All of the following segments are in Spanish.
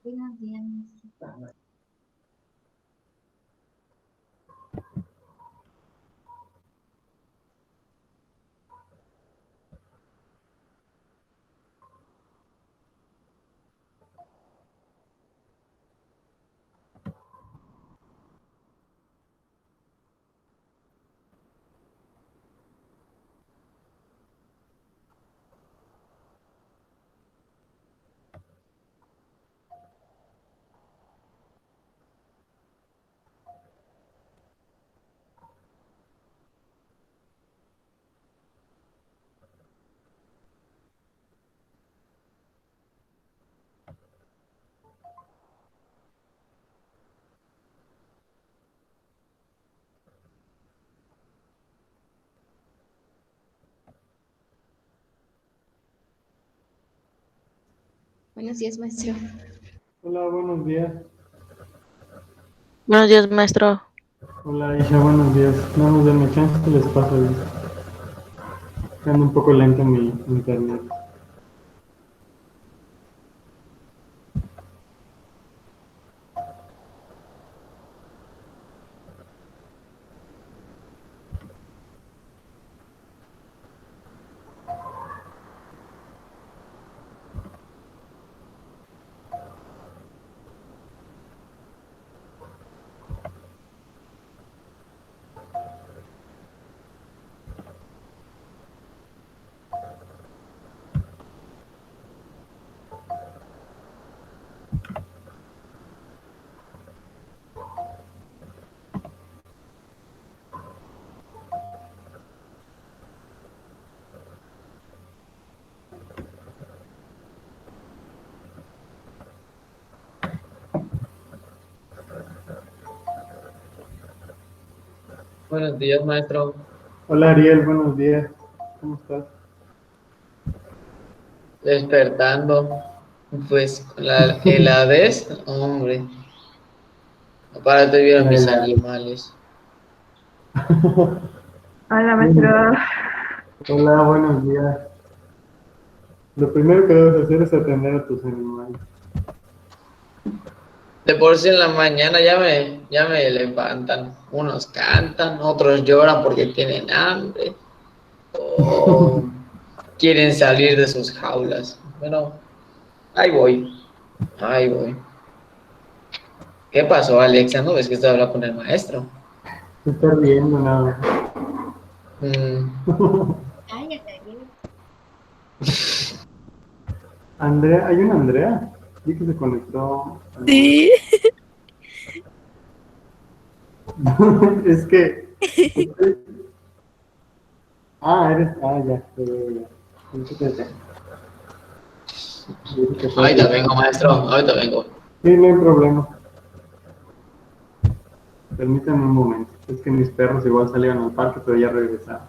Buenos días. Buenos días, maestro. Hola, buenos días. Buenos días, maestro. Hola, Isha, buenos días. No nos den chance, que les pasa. Ando un poco lento mi internet. Buenos días, maestro. Hola, Ariel, buenos días. ¿Cómo estás? Despertando. Pues con la heladez, hombre. Aparte vieron La mis helada. animales. Hola, maestro. Hola, buenos días. Lo primero que debes hacer es atender a tus animales. De por sí en la mañana ya me levantan. Unos cantan, otros lloran porque tienen hambre. O quieren salir de sus jaulas. Bueno, ahí voy. Ahí voy. ¿Qué pasó, Alexa? ¿No ves que estoy hablando con el maestro? Te estás riendo nada. Mm, Cállate, Ariel. Andrea, ¿hay una Andrea? Vi que se conectó. Sí. Es que. Ah, eres. Ah, ya. Ya. Pensé que estás ahorita vengo, maestro. Ahorita vengo. Sí, no hay problema. Permítame un momento. Es que mis perros igual salieron al parque, pero ya regresaron.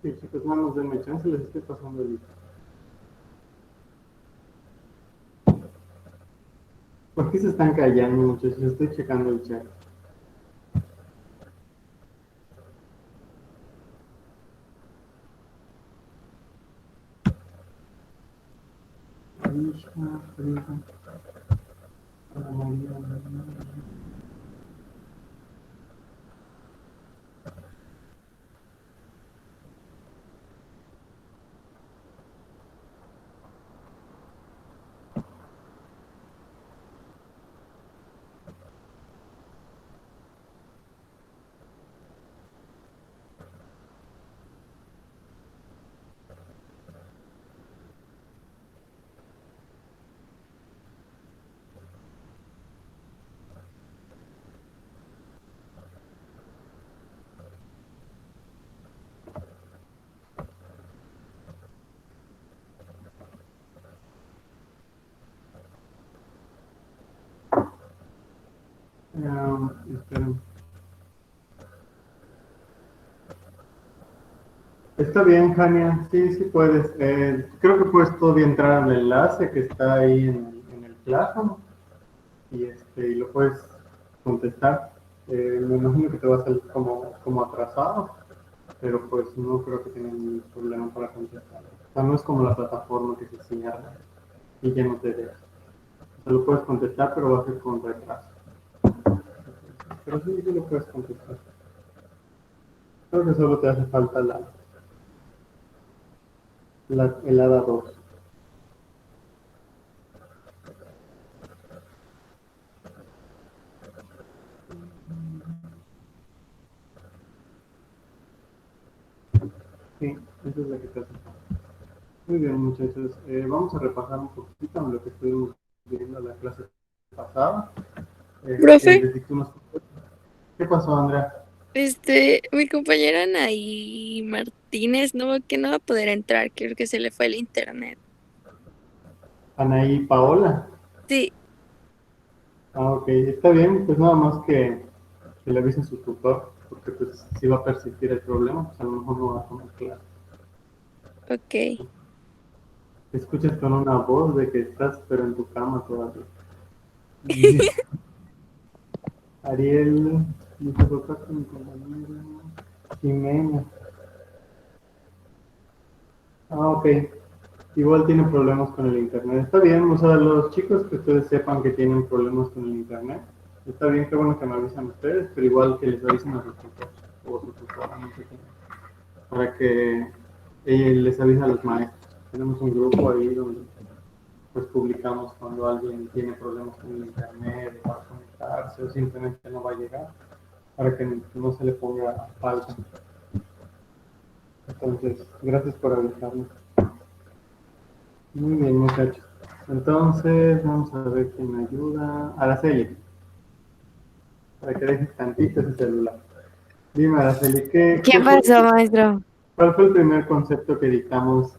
Sí, chicos, no nos den chance, les estoy pasando el... ¿Por qué se están callando, muchachos? Estoy checando el chat. Aisha, Frida, Ana María, esperen. Está bien, Jania, sí, sí puedes. Creo que puedes todavía entrar al enlace que está ahí en el Classroom y lo puedes contestar. Me imagino que te va a salir como atrasado, pero pues no creo que tenga ningún problema para contestar. O sea, no es como la plataforma que se cierra y ya no te deja. O sea, lo puedes contestar, pero va a ser con retraso. Pero sí, sí lo puedes contestar. Creo que solo te hace falta el hada 2. Sí, esa es la que te hace falta. Muy bien, muchachos. Vamos a repasar un poquito lo que estuvimos viendo en la clase pasada. Profe, Les dicté unos... ¿Qué pasó, Andrea? mi compañera Anaí Martínez, no, que no va a poder entrar, creo que se le fue el internet. Anaí Paola. Sí, Ah, ok, está bien, pues nada más que le avise a su tutor, porque pues si va a persistir el problema, pues a lo mejor no va a tomar clase. ok. Te escuchas con una voz de que estás pero en tu cama todavía. Dice Ariel, dice papá con mi compañera. Jimena. Ah, ok. Igual tienen problemas con el internet. Está bien, o sea, los chicos que ustedes sepan que tienen problemas con el internet, está bien, qué bueno que me avisan ustedes, pero igual que les avisen a sus tutores o su tutora, no sé quién, para que les avisen a los maestros. Tenemos un grupo ahí donde pues publicamos cuando alguien tiene problemas con el internet para conectarse o simplemente no va a llegar, para que no se le ponga falta. Entonces, gracias por avisarnos. Muy bien, muchachos. Entonces, vamos a ver quién me ayuda. Araceli, para que dejes tantito ese celular. Dime, Araceli, ¿Qué pasó, maestro? ¿cuál fue el primer concepto que dictamos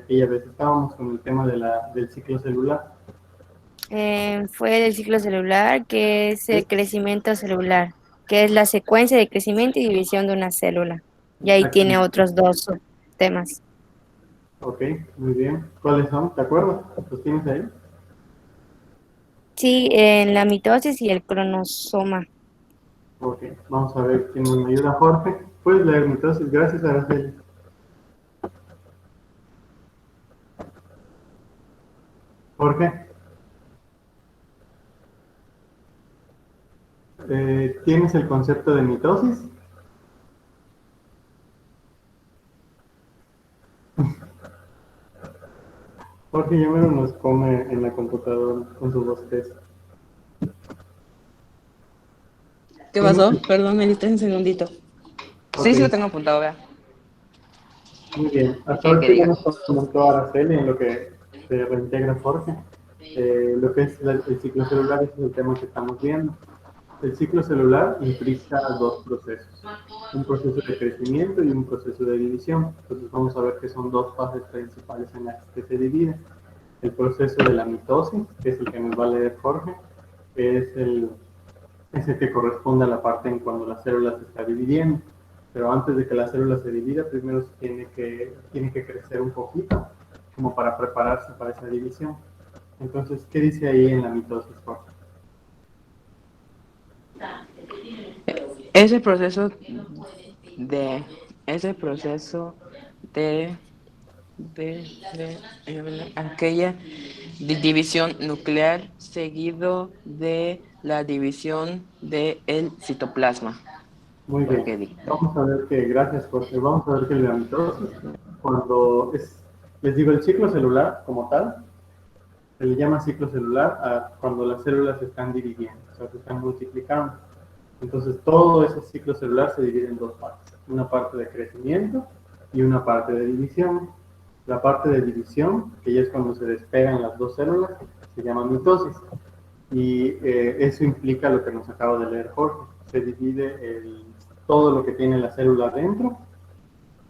aquella vez? Estábamos con el tema del ciclo celular. Fue el ciclo celular, que es ¿Sí? el crecimiento celular, que es la secuencia de crecimiento y división de una célula. Y ahí tiene Exactamente. otros dos temas. Ok, muy bien. ¿Cuáles son? ¿Te acuerdas? ¿Los tienes ahí? Sí, en la mitosis y el cronosoma. Ok, vamos a ver quién me ayuda. Jorge, ¿puedes leer mitosis? Gracias, Araceli. Jorge, ¿tienes el concepto de mitosis? Jorge ya me nos come en la computadora con su bostez. ¿Qué ¿Tienes? pasó? Perdón, me diste un segundito. Ok, Sí, sí lo tengo apuntado, vea. muy bien. Hasta ¿Qué ahorita ya diga? nos comentó Araceli en lo que se reintegra Jorge. Lo que es el ciclo celular, ese es el tema que estamos viendo. El ciclo celular implica dos procesos, un proceso de crecimiento y un proceso de división. Entonces vamos a ver que son dos fases principales en las que se divide. El proceso de la mitosis, que es el que nos va a leer Jorge, que es el que corresponde a la parte en cuando la célula se está dividiendo. Pero antes de que la célula se divida, primero tiene que crecer un poquito, como para prepararse para esa división. Entonces, ¿qué dice ahí en la mitosis, Jorge? Ese proceso de, ese proceso de aquella división nuclear seguido de la división del citoplasma. Muy bien. Porque dicta. Vamos a ver que, gracias Jorge, vamos a ver que la mitosis, cuando les digo, el ciclo celular como tal, se le llama ciclo celular a cuando las células se están dividiendo, o sea, se están multiplicando. Entonces, todo ese ciclo celular se divide en dos partes, una parte de crecimiento y una parte de división. La parte de división, que ya es cuando se despegan las dos células, se llama mitosis. Y eso implica lo que nos acaba de leer Jorge. Se divide todo lo que tiene la célula dentro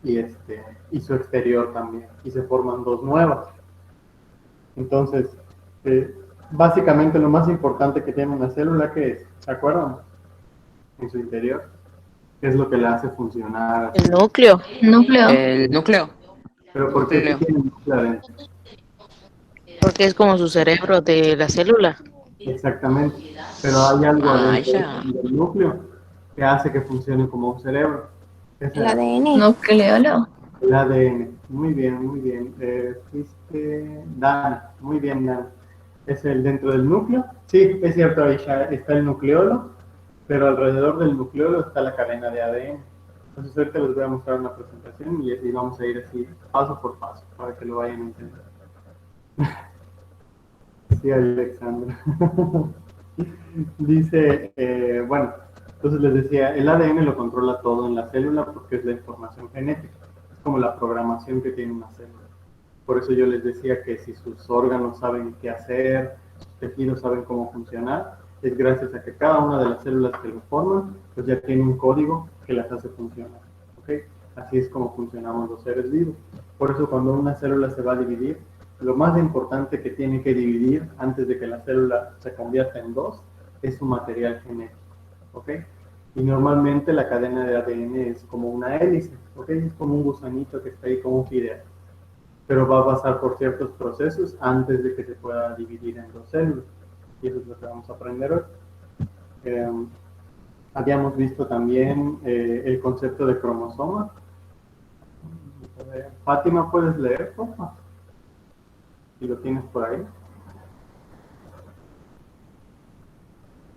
y su exterior también. Y se forman dos nuevas. Entonces, básicamente lo más importante que tiene una célula, ¿qué es? ¿Se acuerdan? En su interior. ¿Qué es lo que la hace funcionar? El núcleo. Núcleo. El núcleo. Pero ¿por qué Núcleo. tiene núcleo adentro? Porque es como su cerebro de la célula. Exactamente. Pero hay algo Ah, adentro ya. del núcleo que hace que funcione como un cerebro. Es El ADN. Nucleolo. el ADN. Muy bien, muy bien. Dan, muy bien, Dan. Es el dentro del núcleo. Sí, es cierto, ahí está el nucleolo, pero alrededor del nucleolo está la cadena de ADN. Entonces ahorita les voy a mostrar una presentación y vamos a ir así, paso por paso, para que lo vayan a entender. Sí, Alexandra. Dice, bueno, entonces les decía, el ADN lo controla todo en la célula porque es la información genética, es como la programación que tiene una célula. Por eso yo les decía que si sus órganos saben qué hacer, sus tejidos saben cómo funcionar, es gracias a que cada una de las células que lo forman, pues ya tiene un código que las hace funcionar. ¿Okay? Así es como funcionamos los seres vivos. Por eso cuando una célula se va a dividir, lo más importante que tiene que dividir antes de que la célula se convierta en dos es su material genético. ¿Ok? Y normalmente la cadena de ADN es como una hélice, ¿ok? Es como un gusanito que está ahí como un fideo. Pero va a pasar por ciertos procesos antes de que se pueda dividir en dos células. Y eso es lo que vamos a aprender hoy. Habíamos visto también el concepto de cromosoma. Fátima, ¿puedes leer, por favor? Si lo tienes por ahí.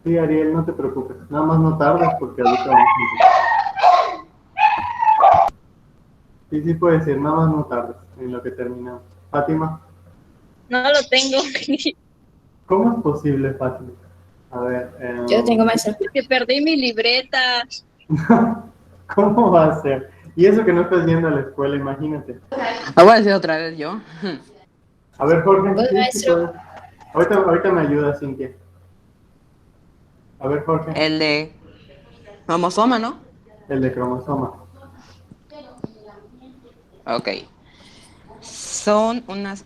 Sí, Ariel, no te preocupes. Nada más no tardes porque ahorita vamos a empezar. Sí, puede ser. Nada más no tardes en lo que terminamos. Fátima. No lo tengo. ¿Cómo es posible, Fátima? A ver. Yo tengo maestro. Que perdí mi libreta. ¿Cómo va a ser? Y eso que no estás yendo a la escuela, imagínate. Lo voy a decir otra vez yo. A ver, Jorge. Voy, sí, maestro. puedes. Ahorita me ayuda, Cintia. A ver, Jorge. El de cromosoma, ¿no? El de cromosoma. Ok. Son unas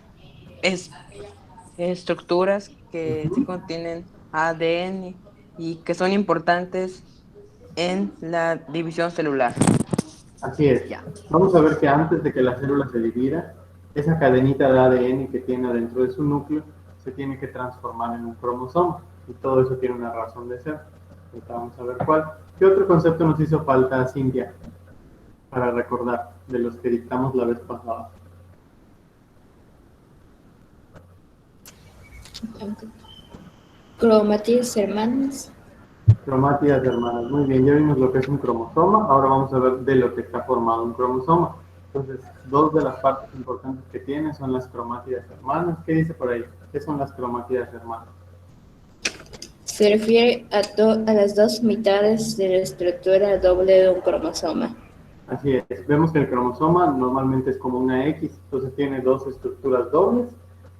estructuras que sí contienen ADN y que son importantes en la división celular. Así es. Ya. Vamos a ver que antes de que la célula se divida, esa cadenita de ADN que tiene adentro de su núcleo se tiene que transformar en un cromosoma. Y todo eso tiene una razón de ser. Ahorita vamos a ver cuál. ¿Qué otro concepto nos hizo falta, Cintia, para recordar de los que dictamos la vez pasada? Cromátides hermanas. Cromátidas hermanas. Muy bien, ya vimos lo que es un cromosoma. Ahora vamos a ver de lo que está formado un cromosoma. Entonces, dos de las partes importantes que tiene son las cromátidas hermanas. ¿Qué dice por ahí? ¿Qué son las cromátidas hermanas? Se refiere a las dos mitades de la estructura doble de un cromosoma. Así es. Vemos que el cromosoma normalmente es como una X, entonces tiene dos estructuras dobles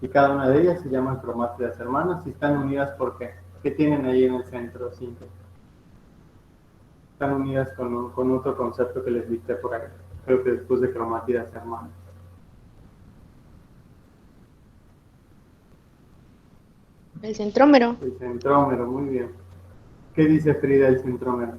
y cada una de ellas se llaman cromátidas hermanas y están unidas ¿por qué? ¿Qué tienen ahí en el centro, Cintia? Están unidas con otro concepto que les dicté por ahí, creo que después de cromátidas hermanas. El centrómero. El centrómero, muy bien. ¿Qué dice Frida el centrómero?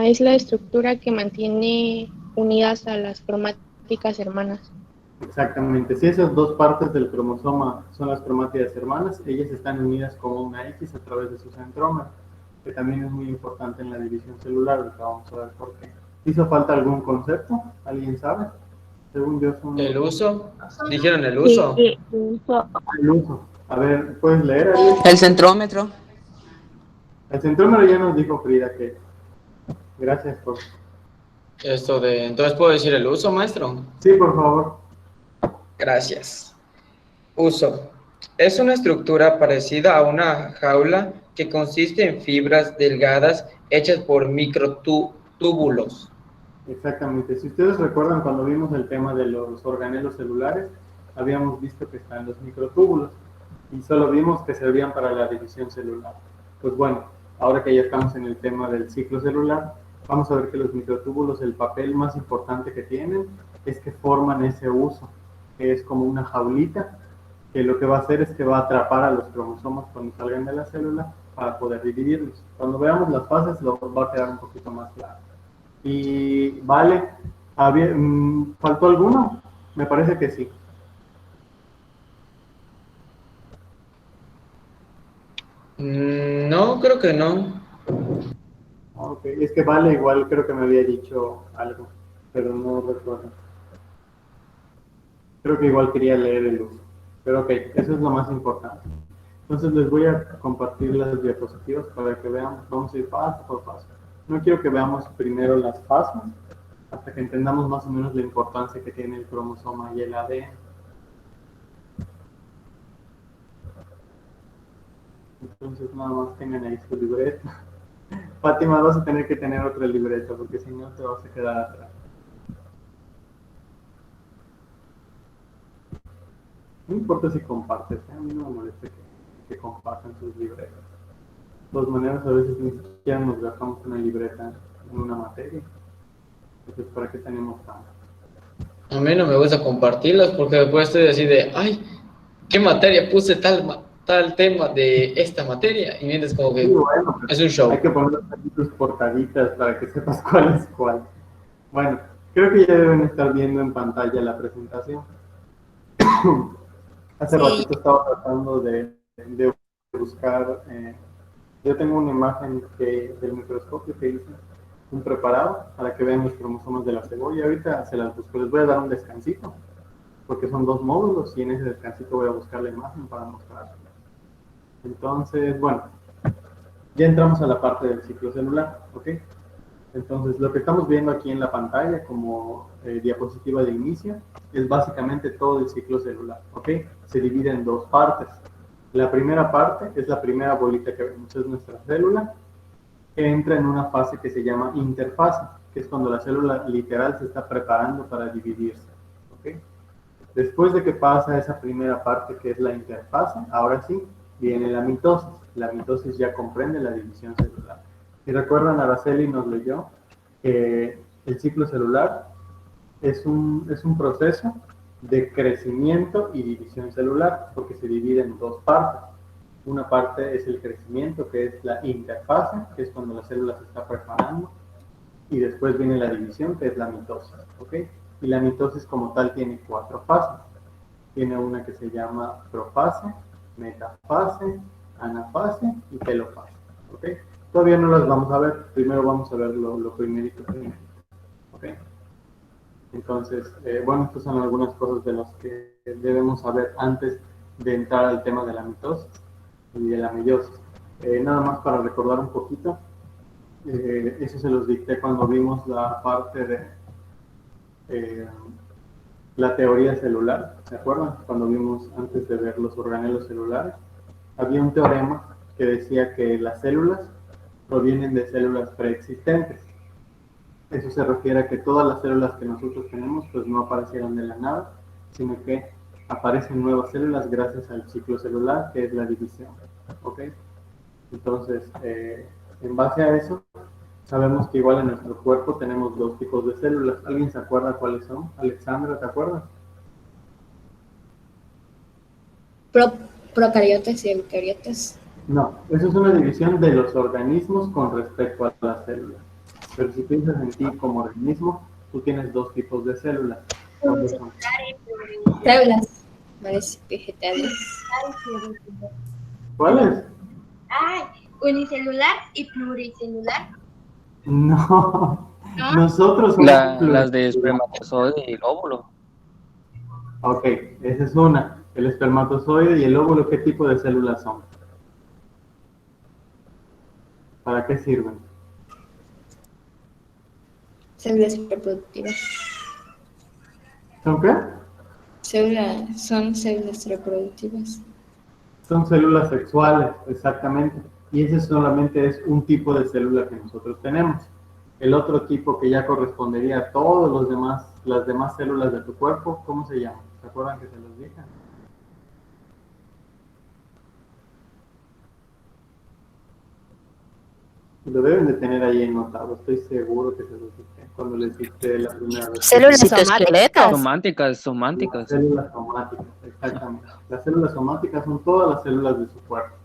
es la estructura que mantiene unidas a las cromáticas hermanas. Exactamente, si esas dos partes del cromosoma son las cromátidas hermanas, ellas están unidas como una X a través de su centrómero, que también es muy importante en la división celular, ahorita vamos a ver por qué. ¿Hizo falta algún concepto? ¿Alguien sabe? Según yo son... ¿El uso? ¿Dijeron el uso? El uso. A ver, ¿puedes leer, Ariel? El centrómetro. El centrómero ya nos dijo Frida que... Gracias por... Entonces, ¿puedo decir el uso, maestro? Sí, por favor. Gracias. Uso. Es una estructura parecida a una jaula que consiste en fibras delgadas hechas por microtúbulos. Exactamente. Si ustedes recuerdan cuando vimos el tema de los organelos celulares, habíamos visto que están los microtúbulos y solo vimos que servían para la división celular. Pues bueno, ahora que ya estamos en el tema del ciclo celular, vamos a ver que los microtúbulos, el papel más importante que tienen es que forman ese uso, que es como una jaulita, que lo que va a hacer es que va a atrapar a los cromosomas cuando salgan de la célula para poder dividirlos. Cuando veamos las fases, lo va a quedar un poquito más claro. Y vale, ¿faltó alguno? Me parece que sí. No, creo que no. Ok, es que vale, igual creo que me había dicho algo, pero no recuerdo. Creo que igual quería leer el uso. Pero ok, eso es lo más importante. Entonces les voy a compartir las diapositivas para que veamos, vamos a ir paso por paso. No quiero que veamos primero las fases, hasta que entendamos más o menos la importancia que tiene el cromosoma y el ADN. Entonces nada más tengan ahí su libreta. Fátima, vas a tener que tener otra libreta, porque si no te vas a quedar atrás. No importa si compartes, a mí no me molesta que compartan sus libretas. De todas maneras, a veces ni siquiera nos gastamos una libreta en una materia. Entonces, ¿para qué tenemos tanto? A mí no me gusta compartirlas porque después estoy así de, ay, ¿qué materia puse tal tema de esta materia? Y vienes como que Sí, bueno, es un show. hay que poner tus portaditas para que sepas cuál es cuál. Bueno, creo que ya deben estar viendo en pantalla la presentación. Hace ratito estaba tratando de buscar, yo tengo una imagen del microscopio que hice, un preparado para que vean los cromosomas de la cebolla. Ahorita se las busco, les voy a dar un descansito, porque son 2 módulos y en ese descansito voy a buscar la imagen para mostrarla. Entonces, bueno, ya entramos a la parte del ciclo celular, ¿ok? Entonces, lo que estamos viendo aquí en la pantalla como diapositiva de inicio es básicamente todo el ciclo celular, ¿ok? Se divide en 2 partes. La primera parte es la primera bolita que vemos, es nuestra célula, que entra en una fase que se llama interfase, que es cuando la célula literal se está preparando para dividirse, ¿ok? Después de que pasa esa primera parte que es la interfase, ahora sí, viene la mitosis. La mitosis ya comprende la división celular. Si recuerdan, Araceli nos leyó que el ciclo celular es un proceso de crecimiento y división celular, porque se divide en 2 partes. Una parte es el crecimiento, que es la interfase, que es cuando la célula se está preparando, y después viene la división, que es la mitosis, ¿ok? Y la mitosis como tal tiene 4 fases. Tiene una que se llama profase, metafase, anafase y telofase, ¿ok? Todavía no las vamos a ver, primero vamos a ver lo primerito, ¿ok? Entonces, bueno, estas son algunas cosas de las que debemos saber antes de entrar al tema de la mitosis y de la meiosis. Nada más para recordar un poquito, eso se los dicté cuando vimos la parte de la teoría celular, ¿se acuerdan? Cuando vimos antes de ver los organelos celulares, había un teorema que decía que las células provienen de células preexistentes. Eso se refiere a que todas las células que nosotros tenemos pues no aparecieron de la nada, sino que aparecen nuevas células gracias al ciclo celular, que es la división, ¿ok? Entonces, en base a eso, sabemos que igual en nuestro cuerpo tenemos 2 tipos de células. ¿Alguien se acuerda cuáles son? Alexandra, ¿te acuerdas? Procariotes y eucariotes. No, eso es una división de los organismos con respecto a las células. Pero si piensas en ti como organismo, tú tienes dos tipos de células. ¿Cuáles son? Células, varios vegetales. ¿Cuáles? Unicelular y pluricelular. No, ¿No? nosotros somos Las de pluricelulares. espermatozoide y el óvulo. Ok, esa es una. El espermatozoide y el óvulo, ¿qué tipo de células son? ¿Para qué sirven? Células reproductivas. ¿Son qué? Son células reproductivas. Son células sexuales, exactamente. Y ese solamente es un tipo de célula que nosotros tenemos. El otro tipo que ya correspondería a todos los demás, las demás células de tu cuerpo, ¿cómo se llama? ¿Se acuerdan que se los dije? Lo deben de tener ahí anotado, estoy seguro que se los dije cuando les dije la primera vez. Células Citoesqueleto. somáticas. Sománticas. Las células somáticas, exactamente. Las células somáticas son todas las células de su cuerpo,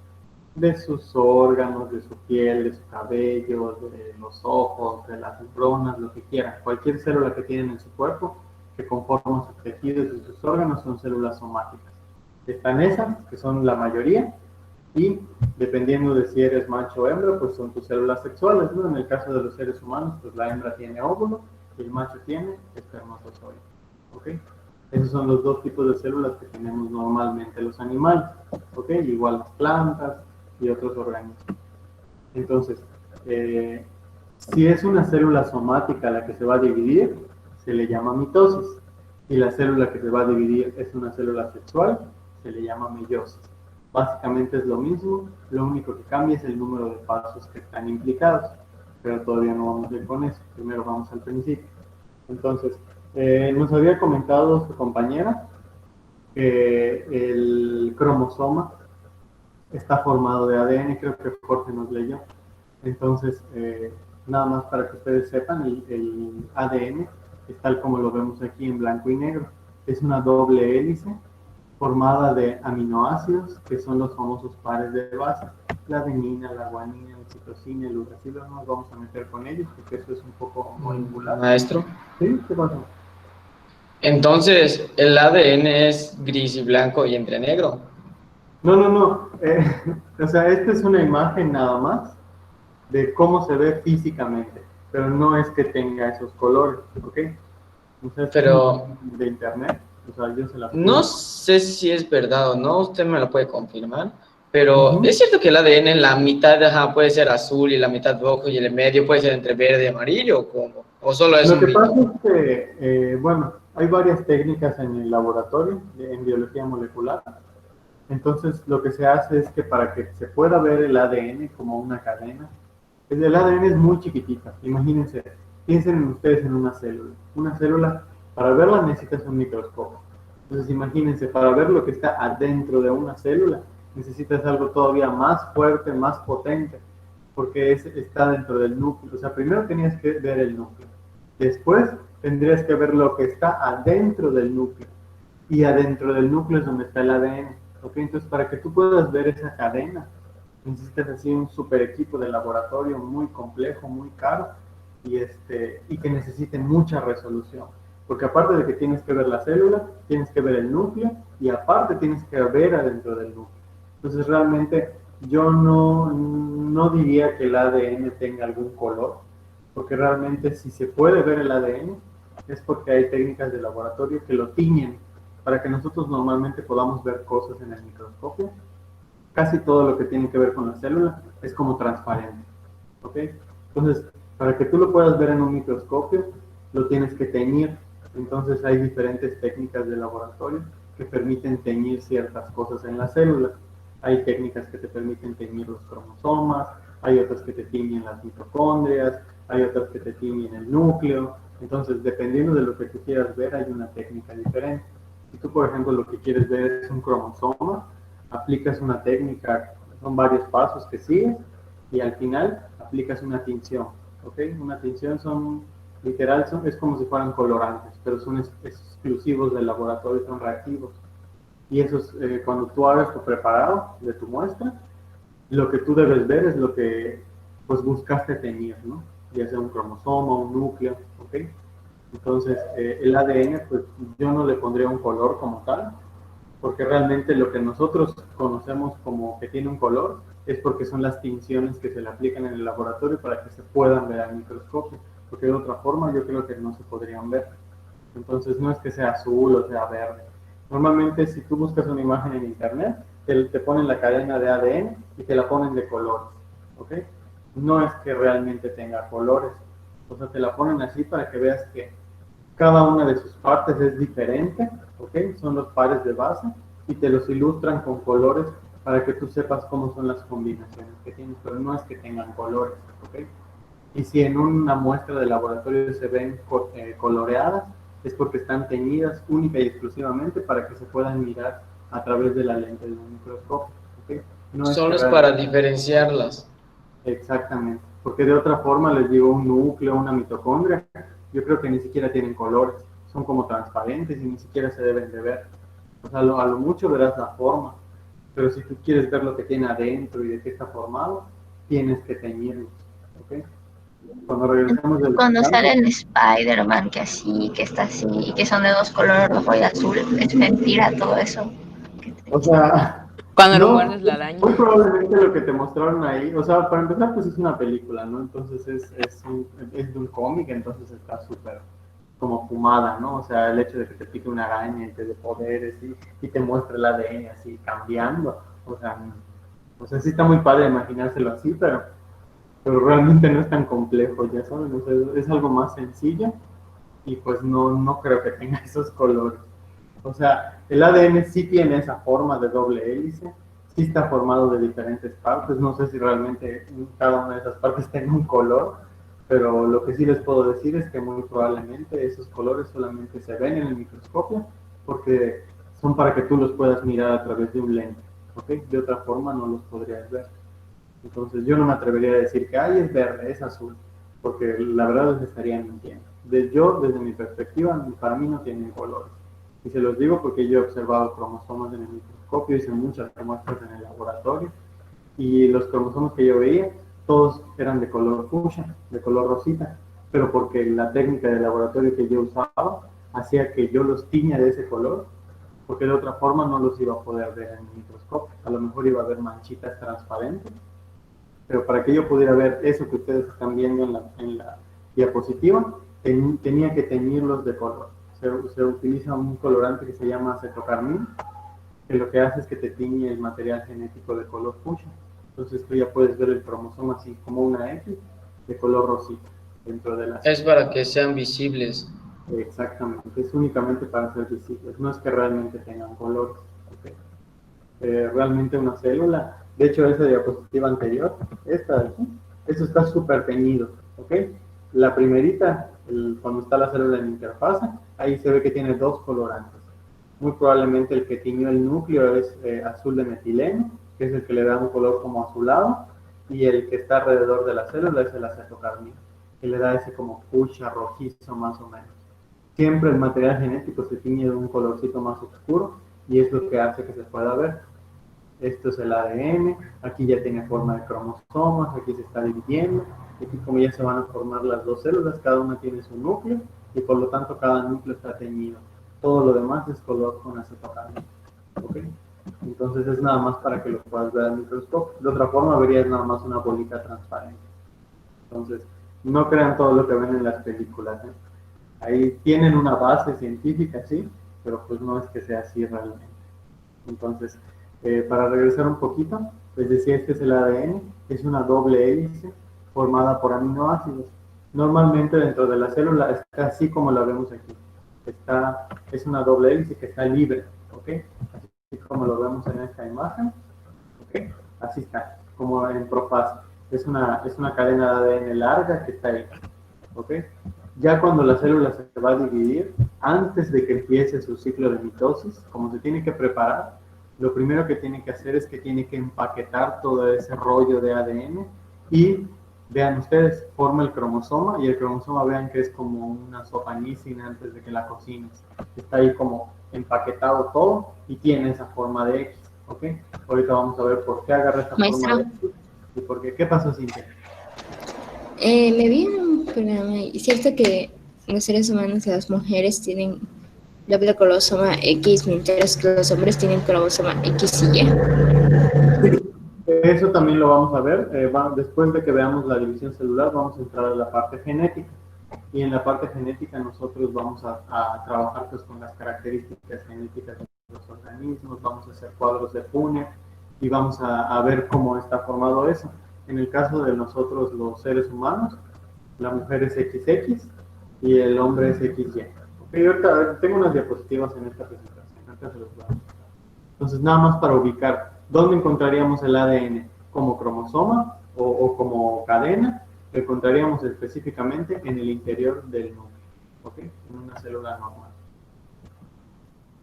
de sus órganos, de su piel, de su cabello, de los ojos, de las neuronas, lo que quieran. Cualquier célula que tienen en su cuerpo que conforman sus tejidos y sus órganos son células somáticas. Están esas, que son la mayoría, y dependiendo de si eres macho o hembra, pues son tus células sexuales, ¿no? En el caso de los seres humanos, pues la hembra tiene óvulo y el macho tiene espermatozoide, ¿ok? Esos son los dos tipos de células que tenemos normalmente los animales, ¿ok? Igual las plantas y otros organismos. Entonces, si es una célula somática la que se va a dividir, se le llama mitosis. Y la célula que se va a dividir es una célula sexual, se le llama meiosis. Básicamente es lo mismo, lo único que cambia es el número de pasos que están implicados. Pero todavía no vamos a ir con eso, primero vamos al principio. Entonces, nos había comentado su compañera que el cromosoma está formado de ADN, creo que Jorge nos leyó. Entonces, nada más para que ustedes sepan, el ADN es tal como lo vemos aquí en blanco y negro. Es una doble hélice formada de aminoácidos, que son los famosos pares de base. La adenina, la guanina, la citosina, el uracilo, no nos vamos a meter con ellos, porque eso es un poco molecular. Maestro. ¿Sí? ¿Qué pasa? Entonces, el ADN es gris y blanco y entre negro. No. O sea, esta es una imagen nada más de cómo se ve físicamente, pero no es que tenga esos colores, ¿ok? Entonces, Pero de internet, o sea, yo se la no sé si es verdad o no, usted me lo puede confirmar, pero Ujú. es cierto que el ADN en la mitad puede ser azul y la mitad rojo y el medio puede ser entre verde y amarillo, ¿o cómo? ¿O solo es Lo un que mito? pasa es que, bueno, hay varias técnicas en el laboratorio, en biología molecular. Entonces, lo que se hace es que para que se pueda ver el ADN como una cadena, el ADN es muy chiquitita. Imagínense, piensen ustedes en una célula. Una célula, para verla necesitas un microscopio. Entonces, imagínense, para ver lo que está adentro de una célula, necesitas algo todavía más fuerte, más potente, porque está dentro del núcleo. O sea, primero tenías que ver el núcleo. Después tendrías que ver lo que está adentro del núcleo. Y adentro del núcleo es donde está el ADN. ¿Ok? Entonces, para que tú puedas ver esa cadena, necesitas así un super equipo de laboratorio muy complejo, muy caro, y que necesite mucha resolución. Porque aparte de que tienes que ver la célula, tienes que ver el núcleo, y aparte tienes que ver adentro del núcleo. Entonces, realmente, yo no diría que el ADN tenga algún color, porque realmente si se puede ver el ADN, es porque hay técnicas de laboratorio que lo tiñen para que nosotros normalmente podamos ver cosas en el microscopio. Casi todo lo que tiene que ver con la célula es como transparente, ¿ok? Entonces, para que tú lo puedas ver en un microscopio, lo tienes que teñir. Entonces, hay diferentes técnicas de laboratorio que permiten teñir ciertas cosas en las células. Hay técnicas que te permiten teñir los cromosomas, hay otras que te tiñen las mitocondrias, hay otras que te tiñen el núcleo. Entonces, dependiendo de lo que tú quieras ver, hay una técnica diferente. Si tú, por ejemplo, lo que quieres ver es un cromosoma, aplicas una técnica, son varios pasos que sigues, y al final aplicas una tinción, ¿ok? Una tinción es como si fueran colorantes, pero son exclusivos del laboratorio, son reactivos. Y esos, cuando tú hagas tu preparado de tu muestra, lo que tú debes ver es lo que pues buscaste teñir, ¿no? ya sea un cromosoma, un núcleo, ¿ok? Entonces, el ADN, pues yo no le pondría un color como tal, porque realmente lo que nosotros conocemos como que tiene un color es porque son las tinciones que se le aplican en el laboratorio para que se puedan ver al microscopio, porque de otra forma yo creo que no se podrían ver. Entonces no es que sea azul o sea verde. Normalmente si tú buscas una imagen en internet, te ponen la cadena de ADN y te la ponen de colores, ¿ok? No es que realmente tenga colores, o sea, te la ponen así para que veas que cada una de sus partes es diferente, ¿ok? Son los pares de base y te los ilustran con colores para que tú sepas cómo son las combinaciones que tienes, pero no es que tengan colores, ¿ok? Y si en una muestra de laboratorio se ven coloreadas, es porque están teñidas única y exclusivamente para que se puedan mirar a través de la lente de un microscopio, ¿ok? No Solo que es para realmente... diferenciarlas. Exactamente, porque de otra forma les digo un núcleo, una mitocondria, yo creo que ni siquiera tienen colores, son como transparentes y ni siquiera se deben de ver. O sea, a lo mucho verás la forma, pero si tú quieres ver lo que tiene adentro y de qué está formado, tienes que teñirlos, ¿ok? Cuando regresemos del Cuando sale descanso, en Spider-Man, que así, que está así, y que son de dos colores, rojo y azul, es mentira todo eso. o sea, Cuando lo no, muerdes la araña. muy probablemente lo que te mostraron ahí, o sea, para empezar, pues es una película, ¿no? Entonces es de un cómic, entonces está súper como fumada, ¿no? O sea, el hecho de que te pique una araña y te dé poderes y te muestre el ADN así cambiando, o sea, sí está muy padre imaginárselo así, pero realmente no es tan complejo, ya saben, o sea, es algo más sencillo y pues no creo que tenga esos colores. O sea, el ADN sí tiene esa forma de doble hélice, sí está formado de diferentes partes, no sé si realmente cada una de esas partes tenga un color, pero lo que sí les puedo decir es que muy probablemente esos colores solamente se ven en el microscopio porque son para que tú los puedas mirar a través de un lente, ¿ok? De otra forma no los podrías ver. Entonces yo no me atrevería a decir que ay, es verde, es azul, porque la verdad les estaría mintiendo. Desde mi perspectiva, para mí no tienen colores. Y se los digo porque yo he observado cromosomas en el microscopio, hice muchas muestras en el laboratorio, y los cromosomas que yo veía, todos eran de color fucsia, de color rosita, pero porque la técnica de laboratorio que yo usaba hacía que yo los tiña de ese color, porque de otra forma no los iba a poder ver en el microscopio. A lo mejor iba a haber manchitas transparentes, pero para que yo pudiera ver eso que ustedes están viendo en la diapositiva, tenía que teñirlos de color. Se utiliza un colorante que se llama acetocarmín, que lo que hace es que te tiñe el material genético de color fucsia. Entonces tú ya puedes ver el cromosoma así como una X de color rosita dentro de la... Es para que sean visibles. Exactamente, es únicamente para ser visibles, no es que realmente tengan colores. ¿Okay? Realmente una célula, de hecho esa diapositiva anterior, esta de aquí, eso está súper teñido, ¿ok? La primerita, cuando está la célula en interfase, ahí se ve que tiene dos colorantes. Muy probablemente el que tiñó el núcleo es azul de metileno, que es el que le da un color como azulado, y el que está alrededor de la célula es el acetocarmín, que le da ese como fucsia rojizo más o menos. Siempre el material genético se tiñe de un colorcito más oscuro y es lo que hace que se pueda ver. Esto es el ADN, aquí ya tiene forma de cromosomas, aquí se está dividiendo, aquí como ya se van a formar las dos células, cada una tiene su núcleo y por lo tanto cada núcleo está teñido. Todo lo demás es color con acetocarmín, ¿ok? Entonces es nada más para que lo puedas ver al microscopio. De otra forma verías nada más una bolita transparente. Entonces, no crean todo lo que ven en las películas, ¿eh? Ahí tienen una base científica, sí, pero pues no es que sea así realmente. Entonces, para regresar un poquito, les decía, este es el ADN, es una doble hélice formada por aminoácidos. Normalmente dentro de la célula está así como la vemos aquí. Es una doble hélice que está libre, ¿ok? Así como lo vemos en esta imagen, ¿ok? Así está, como en profase. Es una cadena de ADN larga que está ahí, ¿ok? Ya cuando la célula se va a dividir, antes de que empiece su ciclo de mitosis, como se tiene que preparar, lo primero que tiene que hacer es que tiene que empaquetar todo ese rollo de ADN y, vean ustedes, forma el cromosoma y el cromosoma vean que es como una sopanícina antes de que la cocines. Está ahí como empaquetado todo y tiene esa forma de X, ¿ok? Ahorita vamos a ver por qué agarra esta Maestra. forma de X y por qué. ¿Qué pasó, Cintia? Me vi en un programa y es cierto que los seres humanos, las mujeres tienen doble cromosoma X, mientras que los hombres tienen cromosoma X y Y. Eso también lo vamos a ver. Después de que veamos la división celular, vamos a entrar a la parte genética. Y en la parte genética nosotros vamos a trabajar pues, con las características genéticas de los organismos, vamos a hacer cuadros de Punnett y vamos a ver cómo está formado eso. En el caso de nosotros los seres humanos, la mujer es XX y el hombre es XY. Okay, ahorita tengo unas diapositivas en esta presentación, ahorita se los voy a mostrar. Entonces, nada más para ubicar, ¿dónde encontraríamos el ADN? ¿Como cromosoma o como cadena? Lo encontraríamos específicamente en el interior del núcleo, ¿ok? En una célula normal.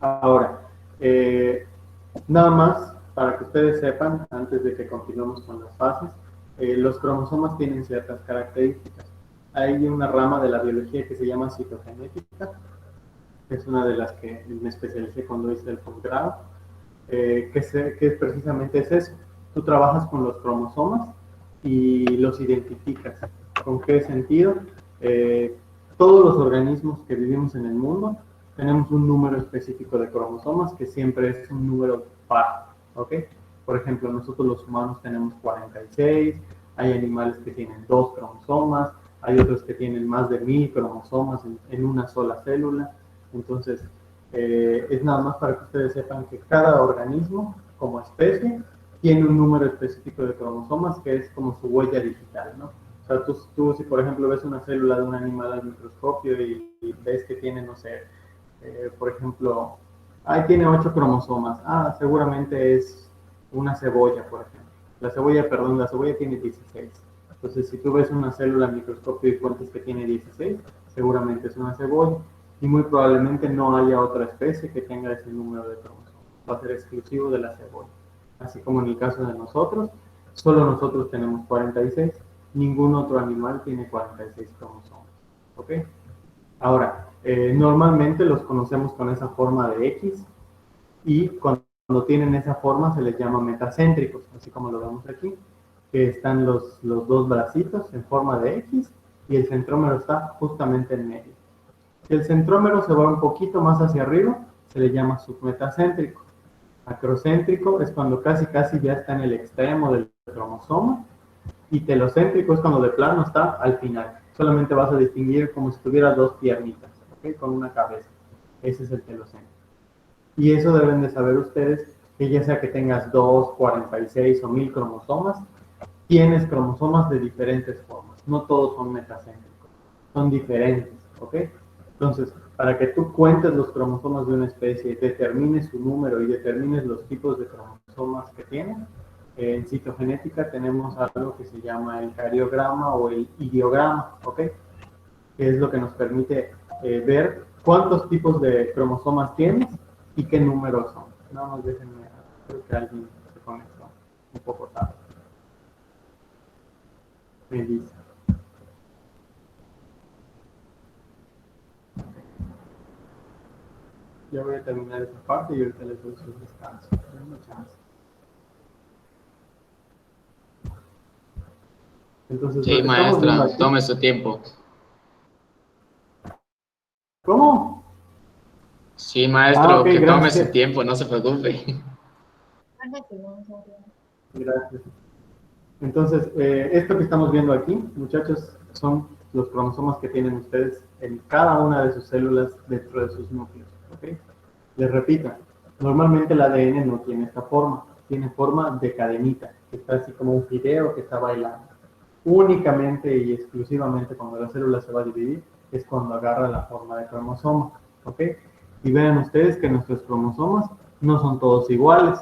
Ahora, nada más para que ustedes sepan, antes de que continuemos con las fases, los cromosomas tienen ciertas características. Hay una rama de la biología que se llama citogenética, que es una de las que me especialicé cuando hice el posgrado, que precisamente es eso. Tú trabajas con los cromosomas y los identificas. ¿Con qué sentido? Todos los organismos que vivimos en el mundo tenemos un número específico de cromosomas que siempre es un número par, ¿ok? Por ejemplo, nosotros los humanos tenemos 46, hay animales que tienen 2 cromosomas, hay otros que tienen más de 1000 cromosomas en una sola célula. Entonces, es nada más para que ustedes sepan que cada organismo, como especie, tiene un número específico de cromosomas que es como su huella digital, ¿no? O sea, tú si por ejemplo ves una célula de un animal al microscopio y ves que tiene, no sé, por ejemplo, ahí tiene 8 cromosomas, seguramente es una cebolla, por ejemplo. La cebolla tiene 16. Entonces, si tú ves una célula al microscopio y cuentas que tiene 16, seguramente es una cebolla. Y muy probablemente no haya otra especie que tenga ese número de cromosomas. Va a ser exclusivo de la cebolla. Así como en el caso de nosotros, solo nosotros tenemos 46, ningún otro animal tiene 46 cromosomas. ¿Ok? Ahora, normalmente los conocemos con esa forma de X y cuando tienen esa forma se les llama metacéntricos, así como lo vemos aquí, que están los dos bracitos en forma de X y el centrómero está justamente en medio. Si el centrómero se va un poquito más hacia arriba, se le llama submetacéntrico. Acrocéntrico es cuando casi ya está en el extremo del cromosoma y telocéntrico es cuando de plano está al final. Solamente vas a distinguir como si tuviera 2 piernitas, ¿okay? Con una cabeza. Ese es el telocéntrico. Y eso deben de saber ustedes, que ya sea que tengas 2, 46 o 1000 cromosomas, tienes cromosomas de diferentes formas. No todos son metacéntricos, son diferentes, ¿ok? Entonces, para que tú cuentes los cromosomas de una especie, determines su número y determines los tipos de cromosomas que tienen, en citogenética tenemos algo que se llama el cariograma o el ideograma, ¿ok? Que es lo que nos permite ver cuántos tipos de cromosomas tienes y qué números son. Nada más déjenme, creo que alguien se conectó un poco tarde. Me dice. Ya voy a terminar esa parte y ahorita les doy sus descansos. Denme chance. Entonces, Sí, maestra, tome su tiempo. ¿Cómo? Sí, maestro, ok, que tome gracias. su tiempo, no se preocupe. Gracias. Entonces, esto que estamos viendo aquí, muchachos, son los cromosomas que tienen ustedes en cada una de sus células dentro de sus núcleos. ¿Okay? Les repito, normalmente el ADN no tiene esta forma, tiene forma de cadenita, que está así como un fideo que está bailando. Únicamente y exclusivamente cuando la célula se va a dividir es cuando agarra la forma de cromosoma. ¿Ok? Y vean ustedes que nuestros cromosomas no son todos iguales.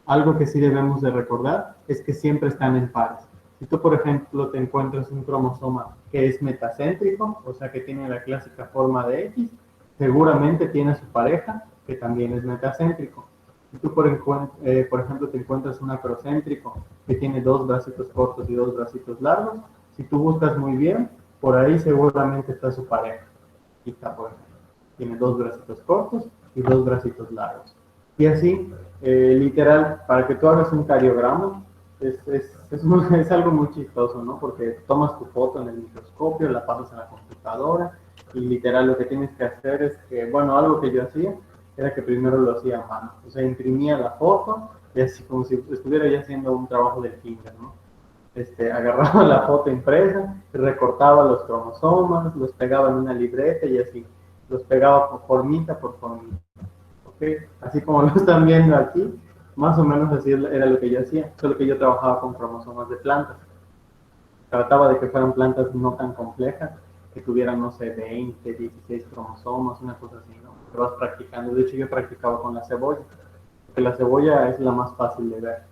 Algo que sí debemos de recordar es que siempre están en pares. Si tú, por ejemplo, te encuentras un cromosoma que es metacéntrico, o sea que tiene la clásica forma de X, seguramente tiene su pareja que también es metacéntrico. Si tú, por ejemplo, te encuentras un acrocéntrico que tiene 2 bracitos cortos y 2 bracitos largos, si tú buscas muy bien, por ahí seguramente está su pareja. Aquí está, por ejemplo. Tiene 2 bracitos cortos y 2 bracitos largos. Y así, literal, para que tú hagas un cariograma, Es algo muy chistoso, ¿no? Porque tomas tu foto en el microscopio, la pasas a la computadora y literal lo que tienes que hacer es que, bueno, algo que yo hacía era que primero lo hacía a mano. O sea, imprimía la foto y así como si estuviera ya haciendo un trabajo del kinder, ¿no? Agarraba la foto impresa, recortaba los cromosomas, los pegaba en una libreta y así, los pegaba por formita por formita. ¿Okay? Así como lo están viendo aquí, más o menos así era lo que yo hacía, solo que yo trabajaba con cromosomas de plantas. Trataba de que fueran plantas no tan complejas, que tuvieran, no sé, 20, 16 cromosomas, una cosa así, ¿no? Te vas practicando. De hecho, yo practicaba con la cebolla, porque la cebolla es la más fácil de ver.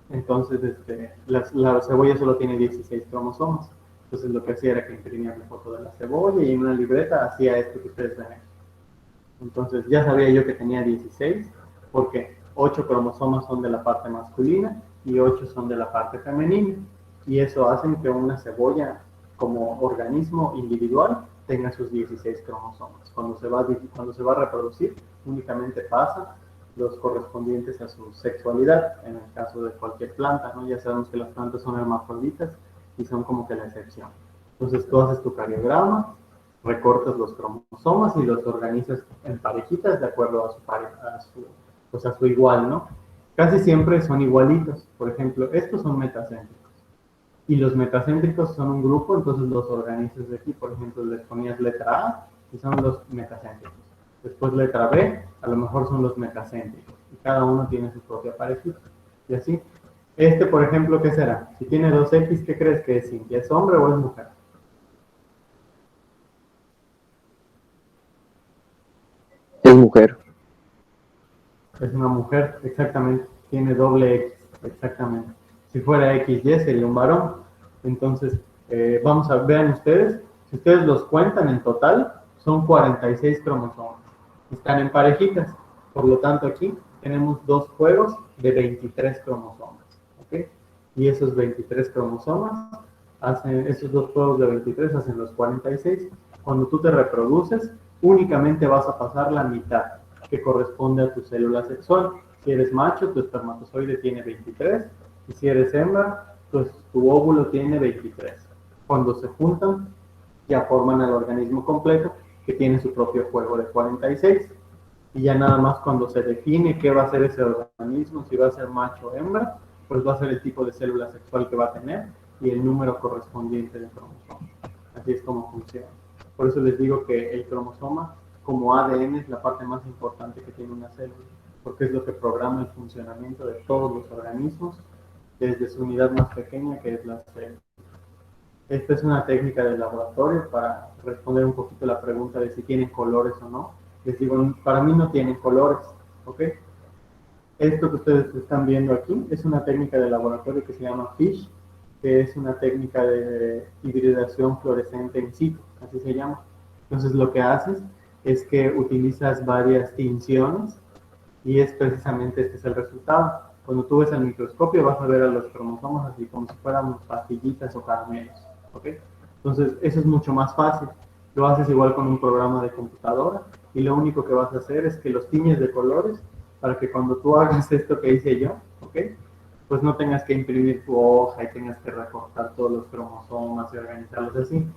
Entonces, la cebolla solo tiene 16 cromosomas. Entonces, lo que hacía era que imprimía la foto de la cebolla y en una libreta hacía esto que ustedes ven aquí. Entonces, ya sabía yo que tenía 16, porque 8 cromosomas son de la parte masculina y 8 son de la parte femenina. Y eso hace que una cebolla, como organismo individual, tenga sus 16 cromosomas. Cuando se va a reproducir, únicamente pasa los correspondientes a su sexualidad, en el caso de cualquier planta, ¿no? Ya sabemos que las plantas son hermafroditas y son como que la excepción. Entonces tú haces tu cariograma, recortas los cromosomas y los organizas en parejitas de acuerdo a su igual, ¿no? Casi siempre son igualitos. Por ejemplo, estos son metacéntricos. Y los metacéntricos son un grupo, entonces los organizas de aquí. Por ejemplo, les ponías letra A y son los metacéntricos. Después letra B, a lo mejor son los metacéntricos. Y cada uno tiene su propia parejita. Y así. Por ejemplo, ¿qué será? Si tiene 2X, ¿qué crees que es? ¿Si es hombre o es mujer? Es mujer. Es una mujer, exactamente. Tiene doble X, exactamente. Si fuera XY sería un varón. Entonces, vean ustedes. Si ustedes los cuentan en total, son 46 cromosomas. Están en parejitas. Por lo tanto, aquí tenemos dos juegos de 23 cromosomas. ¿Okay? Y esos 23 cromosomas, esos dos juegos de 23 hacen los 46. Cuando tú te reproduces, únicamente vas a pasar la mitad, que corresponde a tu célula sexual. Si eres macho, tu espermatozoide tiene 23, y si eres hembra, pues tu óvulo tiene 23. Cuando se juntan, ya forman el organismo completo, que tiene su propio juego de 46. Y ya nada más cuando se define qué va a ser ese organismo, si va a ser macho o hembra, pues va a ser el tipo de célula sexual que va a tener y el número correspondiente del cromosoma. Así es como funciona. Por eso les digo que el cromosoma, como ADN, es la parte más importante que tiene una célula, porque es lo que programa el funcionamiento de todos los organismos, desde su unidad más pequeña, que es la célula. Esta es una técnica de laboratorio para responder un poquito la pregunta de si tienen colores o no. Les digo, para mí no tienen colores, ¿ok? Esto que ustedes están viendo aquí es una técnica de laboratorio que se llama FISH, que es una técnica de hibridación fluorescente in situ, así se llama. Entonces lo que haces es que utilizas varias tinciones y es precisamente este es el resultado. Cuando tú ves el microscopio vas a ver a los cromosomas así como si fueran pastillitas o caramelos, ¿ok? Entonces eso es mucho más fácil. Lo haces igual con un programa de computadora y lo único que vas a hacer es que los tiñes de colores para que cuando tú hagas esto que hice yo, ¿ok? Pues no tengas que imprimir tu hoja y tengas que recortar todos los cromosomas y organizarlos así,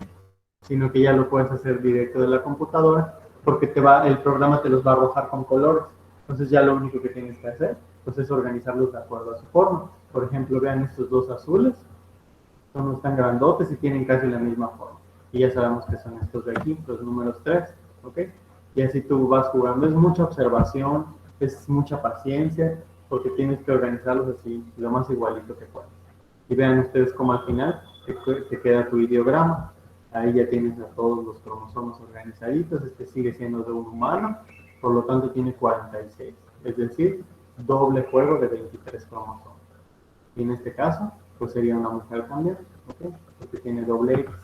sino que ya lo puedes hacer directo de la computadora porque el programa te los va a arrojar con colores. Entonces ya lo único que tienes que hacer pues es organizarlos de acuerdo a su forma. Por ejemplo, vean estos dos azules, son tan grandotes y tienen casi la misma forma. Y ya sabemos que son estos de aquí, los números 3, ¿ok? Y así tú vas jugando. Es mucha observación, es mucha paciencia, porque tienes que organizarlos así, lo más igualito que puedas. Y vean ustedes cómo al final te queda tu ideograma. Ahí ya tienes a todos los cromosomas organizaditos. Este sigue siendo de un humano, por lo tanto tiene 46. Es decir, doble juego de 23 cromosomas. Y en este caso, pues sería una mujer también, ¿ok? Porque tiene doble X.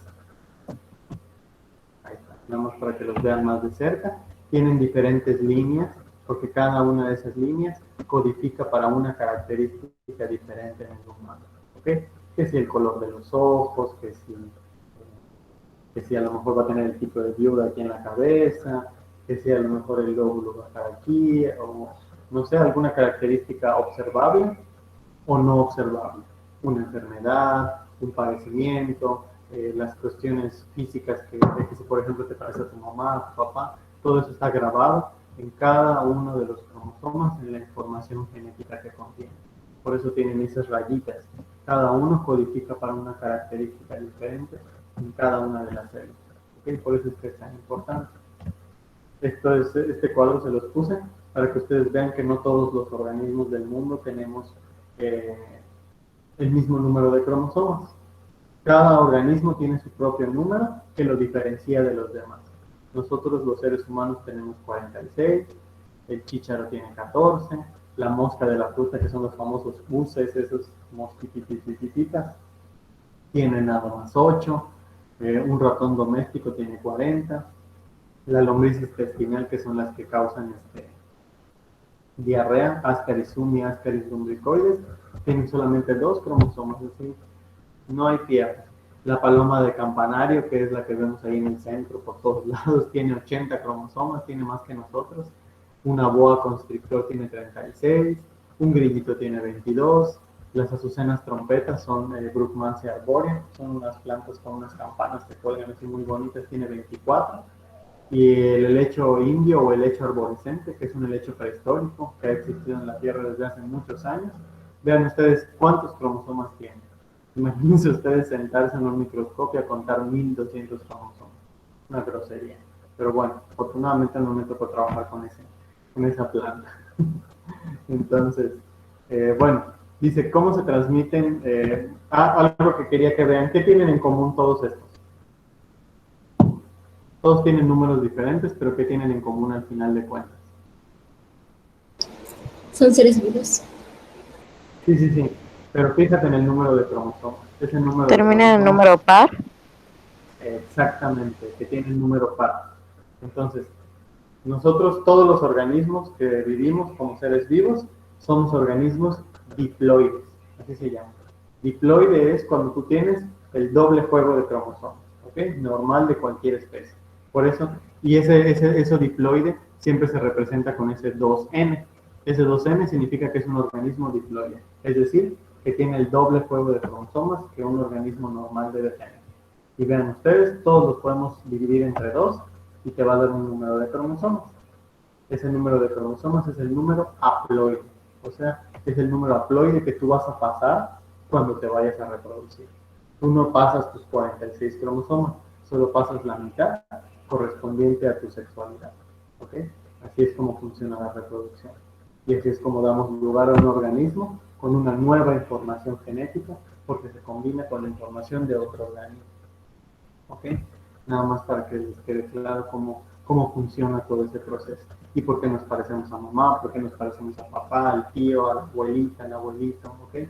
Ahí está, nada más para que los vean más de cerca. Tienen diferentes líneas, porque cada una de esas líneas codifica para una característica diferente en el humano, ¿ok? Que si el color de los ojos, que si a lo mejor va a tener el tipo de viuda aquí en la cabeza, que si a lo mejor el lóbulo va a estar aquí, o no sé, alguna característica observable o no observable. Una enfermedad, un padecimiento, las cuestiones físicas de que si por ejemplo te parece a tu mamá, a tu papá, todo eso está grabado en cada uno de los cromosomas en la información genética que contiene. Por eso tienen esas rayitas. Cada uno codifica para una característica diferente en cada una de las células. ¿Okay? Por eso es que es tan importante. Este cuadro se los puse para que ustedes vean que no todos los organismos del mundo tenemos el mismo número de cromosomas. Cada organismo tiene su propio número que lo diferencia de los demás. Nosotros los seres humanos tenemos 46, el chícharo tiene 14, la mosca de la fruta, que son los famosos buces, esos mosquitititas, tiene nada más 8, un ratón doméstico tiene 40, la lombriz intestinal, que son las que causan diarrea, Ascaris sumi, Ascaris lumbricoides, tienen solamente 2 cromosomas, es decir, no hay pierde. La paloma de campanario, que es la que vemos ahí en el centro por todos lados, tiene 80 cromosomas, tiene más que nosotros. Una boa constrictor tiene 36, un grillito tiene 22, las azucenas trompetas son Bruckmansia arborea, son unas plantas con unas campanas que cuelgan así muy bonitas, tiene 24. Y el helecho indio o helecho arborescente, que es un helecho prehistórico que ha existido en la Tierra desde hace muchos años, vean ustedes cuántos cromosomas tiene. Imagínense ustedes sentarse en un microscopio a contar 1200 cromosomas. Una grosería. Pero bueno, afortunadamente no me tocó trabajar con esa planta. Entonces, bueno, dice, ¿cómo se transmiten? Algo que quería que vean. ¿Qué tienen en común todos estos? Todos tienen números diferentes, pero ¿qué tienen en común al final de cuentas? Son seres vivos. Sí. Pero fíjate en el número de cromosomas. Ese número ¿Termina en número par? Exactamente, que tiene el número par. Entonces, nosotros, todos los organismos que vivimos como seres vivos, somos organismos diploides, así se llama. Diploide es cuando tú tienes el doble juego de cromosomas, ¿ok? Normal de cualquier especie. Por eso, y eso diploide siempre se representa con ese 2N. Ese 2N significa que es un organismo diploide, es decir, que tiene el doble juego de cromosomas que un organismo normal debe tener. Y vean ustedes, todos los podemos dividir entre 2 y te va a dar un número de cromosomas. Ese número de cromosomas es el número haploide, o sea, es el número haploide que tú vas a pasar cuando te vayas a reproducir. Tú no pasas tus 46 cromosomas, solo pasas la mitad correspondiente a tu sexualidad, ¿ok? Así es como funciona la reproducción. Y así es como damos lugar a un organismo con una nueva información genética, porque se combina con la información de otro organismo. ¿Ok? Nada más para que les quede claro cómo funciona todo ese proceso. Y por qué nos parecemos a mamá, por qué nos parecemos a papá, al tío, a la abuelita, al abuelito, ¿ok?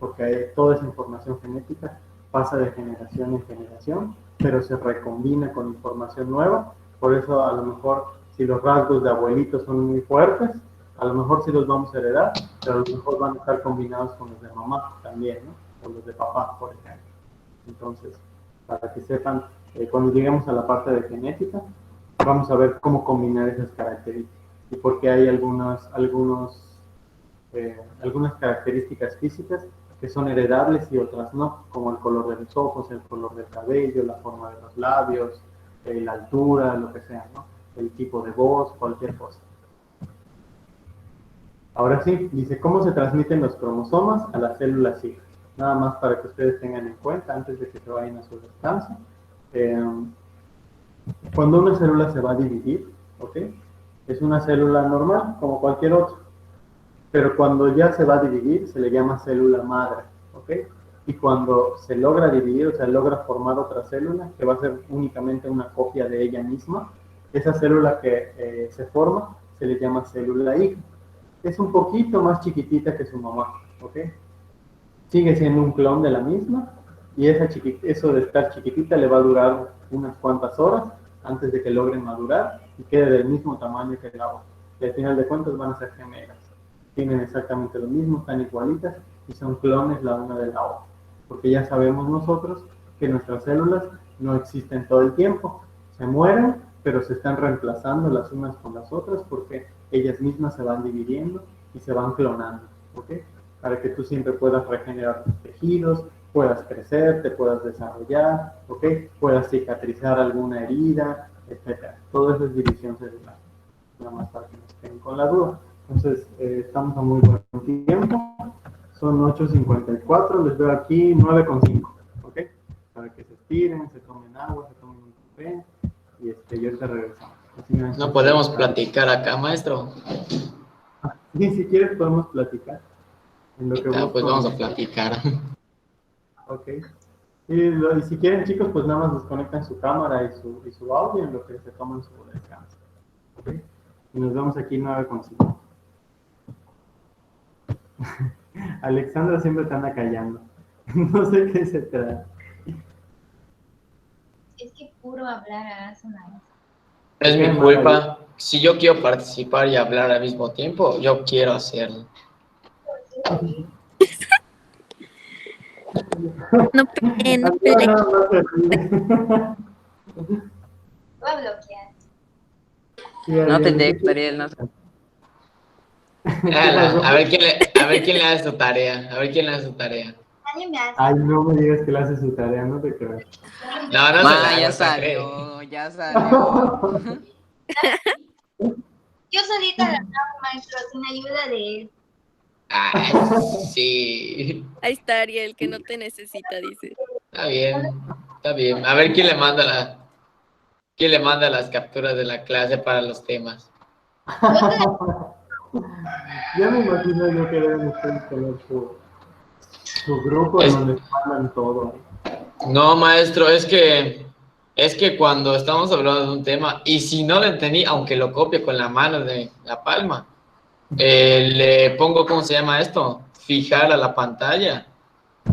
Porque toda esa información genética pasa de generación en generación, pero se recombina con información nueva. Por eso a lo mejor si los rasgos de abuelitos son muy fuertes, a lo mejor sí los vamos a heredar, pero a lo mejor van a estar combinados con los de mamá también, ¿no? O los de papá, por ejemplo. Entonces, para que sepan, cuando lleguemos a la parte de genética, vamos a ver cómo combinar esas características y por qué hay algunas características físicas que son heredables y otras no, como el color de los ojos, el color del cabello, la forma de los labios, la altura, lo que sea, ¿no? El tipo de voz, cualquier cosa. Ahora sí, dice, ¿cómo se transmiten los cromosomas a las células hijas? Nada más para que ustedes tengan en cuenta antes de que se vayan a su descanso. Cuando una célula se va a dividir, ¿ok? Es una célula normal, como cualquier otra. Pero cuando ya se va a dividir, se le llama célula madre, ¿ok? Y cuando se logra dividir, o sea, logra formar otra célula, que va a ser únicamente una copia de ella misma, esa célula que se forma se le llama célula hija. Es un poquito más chiquitita que su mamá, ¿ok? Sigue siendo un clon de la misma, y eso de estar chiquitita le va a durar unas cuantas horas antes de que logren madurar y quede del mismo tamaño que la otra. Y al final de cuentas van a ser gemelas. Tienen exactamente lo mismo, están igualitas y son clones la una de la otra. Porque ya sabemos nosotros que nuestras células no existen todo el tiempo. Se mueren, pero se están reemplazando las unas con las otras porque ellas mismas se van dividiendo y se van clonando, ¿ok? para que tú siempre puedas regenerar tus tejidos, puedas crecer, te puedas desarrollar, ¿ok? Puedas cicatrizar alguna herida, etcétera. Todo eso es división celular, nada más para que no estén con la duda. Entonces, estamos a muy buen tiempo, son 8:54, les veo aquí 9:05, ¿ok? Para que se estiren, se tomen agua, se tomen un café, y ahorita regresamos. No podemos platicar acá, maestro. Sí, si quieres podemos platicar. En lo que Pues vamos a platicar. Ok. Y si quieren, chicos, pues nada más desconectan su cámara y su audio en lo que se toman su descanso. ¿Ok? Y nos vemos aquí 9:05. Alexandra siempre te anda callando. No sé qué se trata. Es que puro hablar hace nada. Es mi culpa. Si yo quiero participar y hablar al mismo tiempo, yo quiero hacerlo. No peleen, no Andrea peleen. nada más se ríe. Voy a bloquear. Sí, No te Ariel, dejes, Ariel, no. A ver quién le hace su tarea. A ver quién le hace su tarea. Nadie me hace. Ay, no me digas que le hace su tarea, no te creas. No, no se la hago, Ya hasta cree. salió, ya salió. Yo solita la hago, maestro, sin ayuda de él. Ay, sí. Ahí está Ariel, que no te necesita, dice. Está bien, está bien. A ver quién le manda las capturas de la clase para los temas. Ya me imagino yo que deben ustedes tener su grupo en donde mandan todo. No, maestro, es que cuando estamos hablando de un tema, y si no lo entendí, aunque lo copie con la mano de la palma, le pongo, ¿cómo se llama esto? Fijar a la pantalla.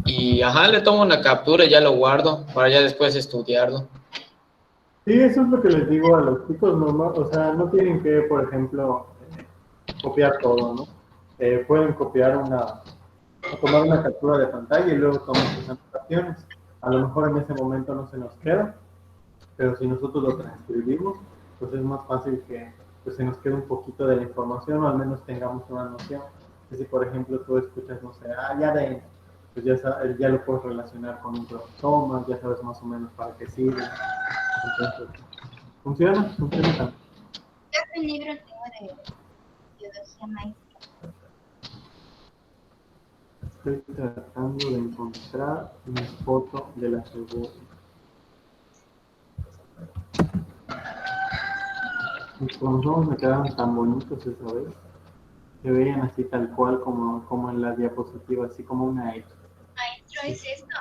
Y le tomo una captura y ya lo guardo para ya después estudiarlo. Sí, eso es lo que les digo a los chicos, o sea, no tienen que, por ejemplo, copiar todo, ¿no? Pueden copiar tomar una captura de pantalla y luego tomar sus anotaciones. A lo mejor en ese momento no se nos queda, pero si nosotros lo transcribimos, pues es más fácil que pues, se nos quede un poquito de la información o al menos tengamos una noción. Que si, por ejemplo, tú escuchas, no sé, pues ya lo puedes relacionar con un cromosoma, ya sabes más o menos para qué sirve. Entonces, funciona tanto. ¿Qué libro tengo de biología maestra? Estoy tratando de encontrar una foto de la cebolla. Los cromosomas me quedaron tan bonitos esa vez. Se veían así tal cual como en la diapositiva, así como una X. Maestro, ¿es esto?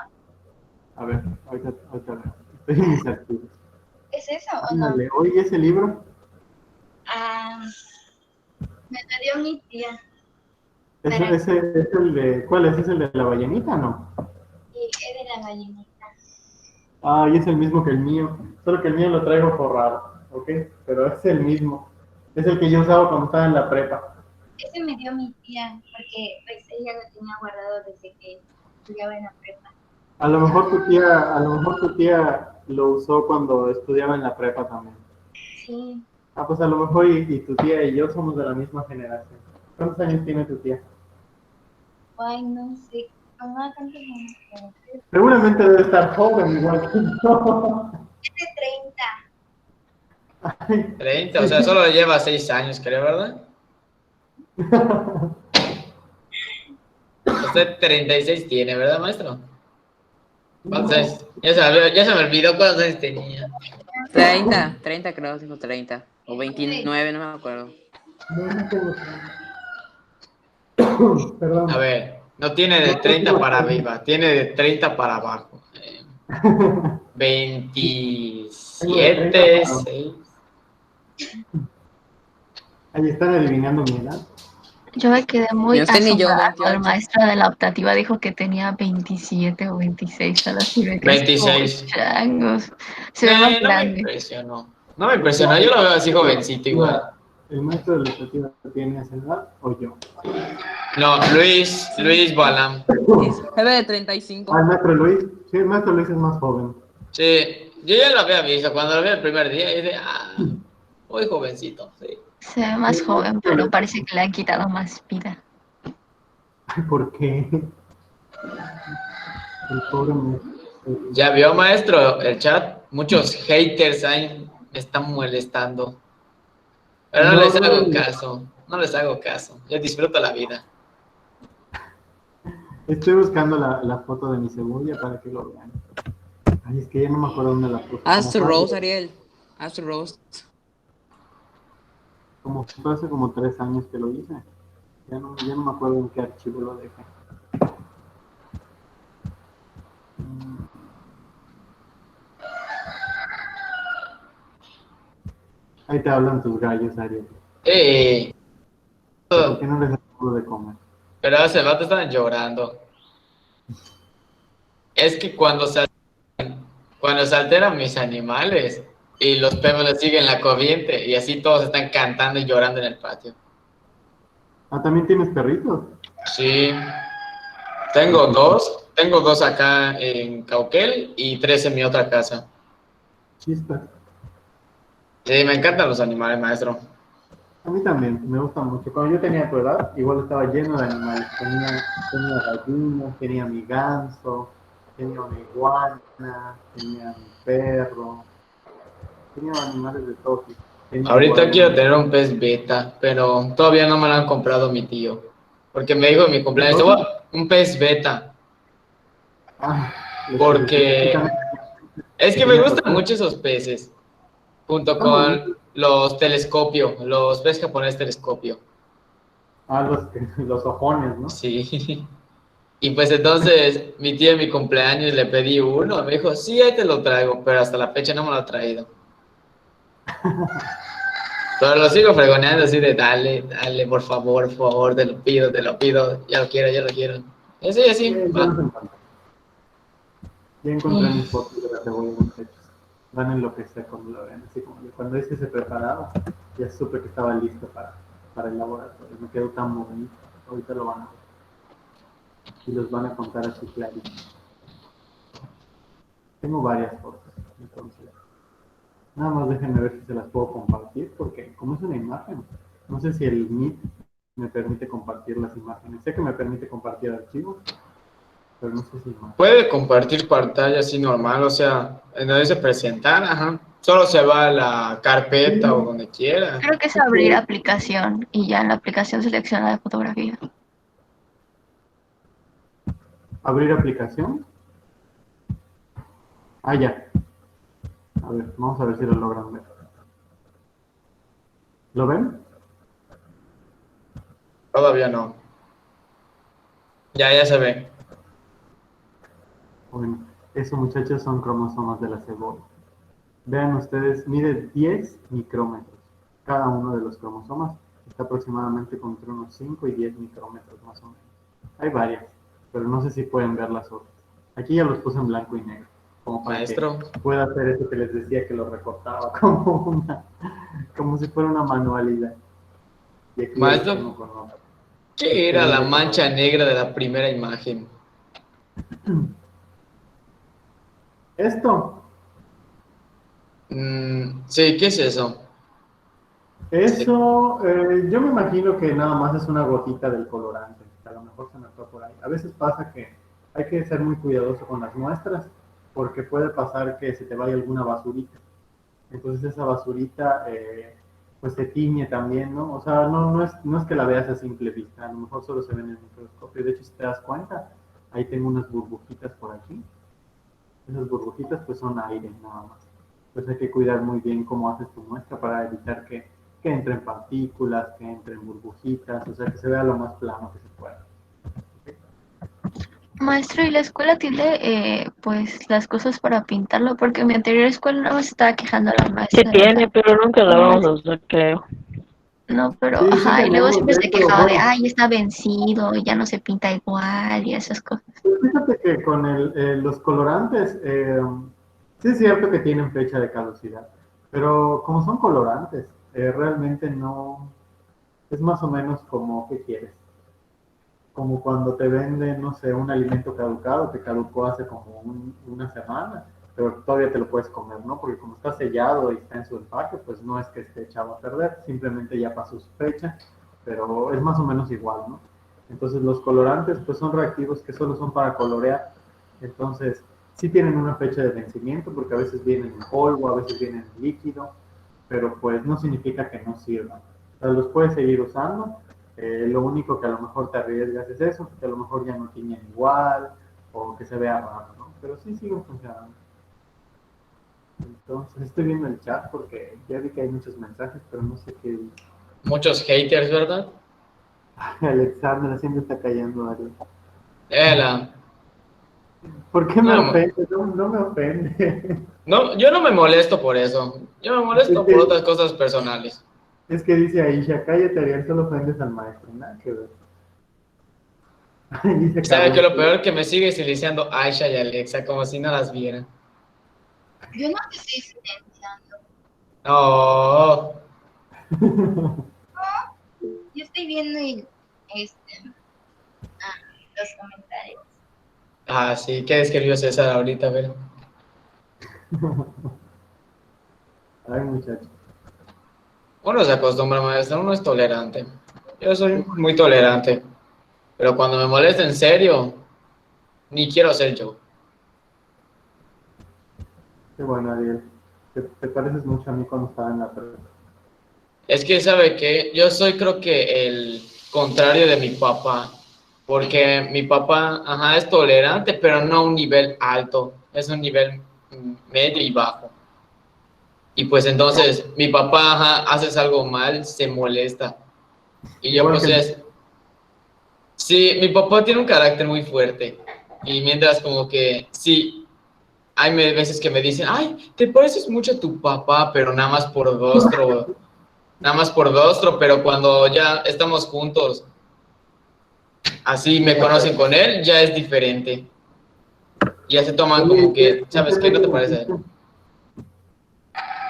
A ver, ahorita veo. Estoy en mis archivos. ¿Es eso o no? Ándale, oye, ese libro. Me lo dio mi tía. Ese es el de. ¿Cuál es? ¿Es el de la ballenita o no? Sí, es de la ballenita. Ah, y es el mismo que el mío. Solo que el mío lo traigo forrado, ¿ok? Pero es el mismo. Es el que yo usaba cuando estaba en la prepa. Ese me dio mi tía, porque pues ella lo tenía guardado desde que estudiaba en la prepa. A lo mejor tu tía lo usó cuando estudiaba en la prepa también. Sí. Ah, pues a lo mejor y tu tía y yo somos de la misma generación. ¿Cuántos años tiene tu tía? Ay, no sé. Mamá, ¿cuántos años tiene? Seguramente debe estar joven igual que yo. Tiene 30. Ay, 30, o sea, solo le lleva 6 años, creo, ¿verdad? Usted 36 tiene, ¿verdad, maestro? ¿Cuántos años? Ya se me olvidó cuántos años tenía. 30 creo, dijo 30. O 29, no me acuerdo. No tengo. Perdón. A ver, no tiene de 30 para arriba, tiene de 30 para abajo. 27, 6. Ahí están adivinando mi edad. Yo me quedé muy Ni usted ni yo, asombrada cuando el 28. maestro de la optativa dijo que tenía 27 o 26 a la 26. Changos. Se ve más No me grande. impresionó. No me impresionó, yo lo veo así jovencito igual. ¿El maestro de la optativa tiene esa edad o yo? No, Luis Balam. Se ve de 35. Ah, el maestro Luis. Sí, el maestro Luis es más joven. Sí, yo ya lo había visto, cuando lo vi el primer día, y dije, muy jovencito, sí. Se ve más joven, pero parece que le han quitado más vida. ¿Por qué? El pobre ¿Ya vio, maestro, el chat? Muchos haters ahí me están molestando. Pero no No les hago veo. caso, no les hago caso. Yo disfruto la vida. Estoy buscando la foto de mi cebolla para que lo vean. Ay, es que ya no me acuerdo dónde la puse. Haz tu roast, Ariel. Haz tu roast. Como fue hace como 3 años que lo hice. Ya no me acuerdo en qué archivo lo dejé. Ahí te hablan tus gallos, Ariel. ¿Por qué no les das algo de comer? Pero hace rato estaban llorando. Es que cuando se alteran mis animales y los perros les siguen la corriente y así todos están cantando y llorando en el patio. Ah, ¿también tienes perritos? Sí, tengo dos acá en Cauquel y 3 en mi otra casa. Chispas. Sí, me encantan los animales, maestro. A mí también, me gusta mucho. Cuando yo tenía tu edad, igual estaba lleno de animales. Tenía gallinas, tenía mi ganso, tenía una iguana, tenía mi perro, tenía animales de todo tipo. Ahorita quiero tener un pez beta, pero todavía no me lo han comprado mi tío. Porque me dijo en mi cumpleaños, un pez beta. Porque es que me gustan mucho esos peces, junto con los telescopios, los peces japoneses telescopio. Ah, los ojones, ¿no? Sí. Y pues entonces mi tío en mi cumpleaños le pedí uno, me dijo, sí, ahí te lo traigo, pero hasta la fecha no me lo ha traído. Pero lo sigo fregoneando así de dale, dale, por favor, te lo pido, ya lo quiero. Y así, va. Ya encontré mis fotos de la cebolla, muchachos. Van a enloquecer cuando lo vean. Así como cuando hice ese preparado, ya supe que estaba listo para el laboratorio. Me quedó tan bonito. Ahorita lo van a ver. Y los van a contar así clarito. Tengo varias fotos, entonces. Nada más déjenme ver si se las puedo compartir, porque como es una imagen, no sé si el Meet me permite compartir las imágenes. Sé que me permite compartir archivos, pero no sé si más. Puede compartir pantalla así normal, o sea, en donde dice presentar, ajá. Solo se va a la carpeta o donde quiera. Creo que es abrir aplicación y ya en la aplicación selecciona la fotografía. ¿Abrir aplicación? Ah, ya. A ver, vamos a ver si lo logran ver. ¿Lo ven? Todavía no. Ya se ve. Bueno, esos muchachos son cromosomas de la cebolla. Vean ustedes, mide 10 micrómetros. Cada uno de los cromosomas está aproximadamente entre unos 5 y 10 micrómetros más o menos. Hay varias, pero no sé si pueden ver las otras. Aquí ya los puse en blanco y negro, como para Maestro, que pueda hacer eso que les decía que lo recortaba como si fuera una manualidad. Y aquí Maestro, tengo con otra. ¿qué era la mancha negra de la primera imagen? ¿Esto? Sí, ¿qué es eso? Eso, yo me imagino que nada más es una gotita del colorante, que a lo mejor se me fue por ahí. A veces pasa que hay que ser muy cuidadoso con las muestras, porque puede pasar que se te vaya alguna basurita. Entonces esa basurita, pues se tiñe también, ¿no? O sea, no es que la veas a simple vista, a lo mejor solo se ve en el microscopio. De hecho, si te das cuenta, ahí tengo unas burbujitas por aquí. Esas burbujitas pues son aire nada más. Pues hay que cuidar muy bien cómo haces tu muestra para evitar que entren partículas, que entren burbujitas, o sea, que se vea lo más plano que se pueda. Maestro, ¿y la escuela tiene pues las cosas para pintarlo? Porque en mi anterior escuela no me estaba quejando la Sí maestra. tiene, pero nunca la vamos a usar, creo. No, pero, Sí, sí ajá, y luego tenemos, siempre de se hecho, quejaba de, bueno, ay, está vencido, ya no se pinta igual y esas cosas. pues fíjate que con los colorantes, sí es cierto que tienen fecha de caducidad, pero como son colorantes, realmente no, es más o menos como, ¿qué quieres? Como cuando te venden, no sé, un alimento caducado, que caducó hace como una semana, pero todavía te lo puedes comer, ¿no? Porque como está sellado y está en su empaque, pues no es que esté echado a perder, simplemente ya pasó su fecha, pero es más o menos igual, ¿no? Entonces los colorantes pues son reactivos que solo son para colorear. Entonces sí tienen una fecha de vencimiento porque a veces vienen en polvo, a veces vienen en líquido, pero pues no significa que no sirvan. O sea, los puedes seguir usando. Lo único que a lo mejor te arriesgas es eso, que a lo mejor ya no tiñen igual o que se vea raro, ¿no? Pero sí siguen funcionando. Entonces estoy viendo el chat porque ya vi que hay muchos mensajes, pero no sé qué. Muchos haters, ¿verdad? Alexandra siempre está callando algo. Ela. ¿Por qué me No, ofende? No, no me ofende. no, yo no me molesto por eso. Yo me molesto por otras cosas personales. Es que dice Aisha, cállate Ariel, solo ofendes al maestro. Nada que ver. Dice ¿Sabe que Carlos, lo peor que me sigue silenciando Aisha y Alexa como si no las vieran? Yo no te estoy silenciando. No. Yo estoy viendo los comentarios. Ah, sí, ¿qué escribió César ahorita? A ver. Ay, muchacho. Uno se acostumbra, maestro, uno es tolerante. Yo soy muy tolerante. Pero cuando me molesta en serio, ni quiero ser yo. Qué bueno, Ariel. Te pareces mucho a mí cuando estaba en la prepa. Es que, ¿sabe qué? Yo soy creo que el contrario de mi papá. Porque mi papá, ajá, es tolerante, pero no a un nivel alto. Es un nivel medio y bajo. Y pues entonces, mi papá, ajá, haces algo mal, se molesta. Y yo Igual pues que es... Sí, mi papá tiene un carácter muy fuerte. Y mientras como que, sí, hay veces que me dicen, ay, te pareces mucho a tu papá, pero nada más por rostro, pero cuando ya estamos juntos, así me conocen con él, ya es diferente. Ya se toman como Oye, que, ¿en qué ¿sabes qué? No fecha te parece a él. naciste?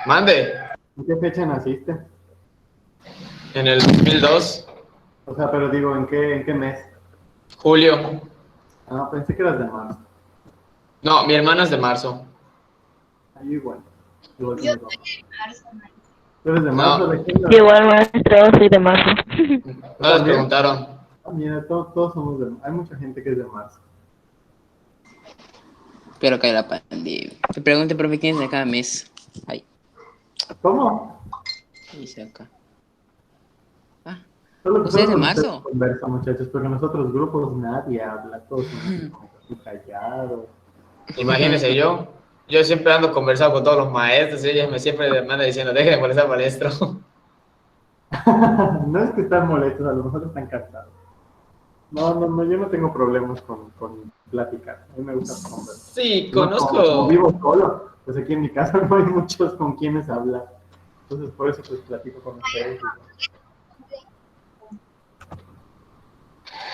Mande, ¿En qué fecha naciste? en el 2002, O sea, pero digo, ¿en qué mes? julio. Ah, pensé que eras de marzo. No, mi hermana es de marzo. Ahí igual. Igual que Yo mi papá. soy de marzo, man. ¿Tú eres de No. marzo? ¿De qué? Igual, maestro, soy de marzo. No les preguntaron. Ah, mira, todos somos de... Hay mucha gente que es de marzo. Pero que la pandemia. Te pregunte, profe, quién es de cada mes. Ay, ¿Cómo? dice acá. Solo ¿Usted es de con marzo? ustedes conversa, muchachos, porque en los otros grupos nadie habla, todos son así callados. Imagínense yo siempre ando conversando con todos los maestros y ellos me siempre me andan diciendo, dejen de molestar al maestro. No es que están molestos, a lo mejor están cansados. No, yo no tengo problemas con platicar. A mí me gusta conversar. Sí, Como conozco. vivo solo, pues aquí en mi casa no hay muchos con quienes hablar. Entonces por eso pues platico con ustedes.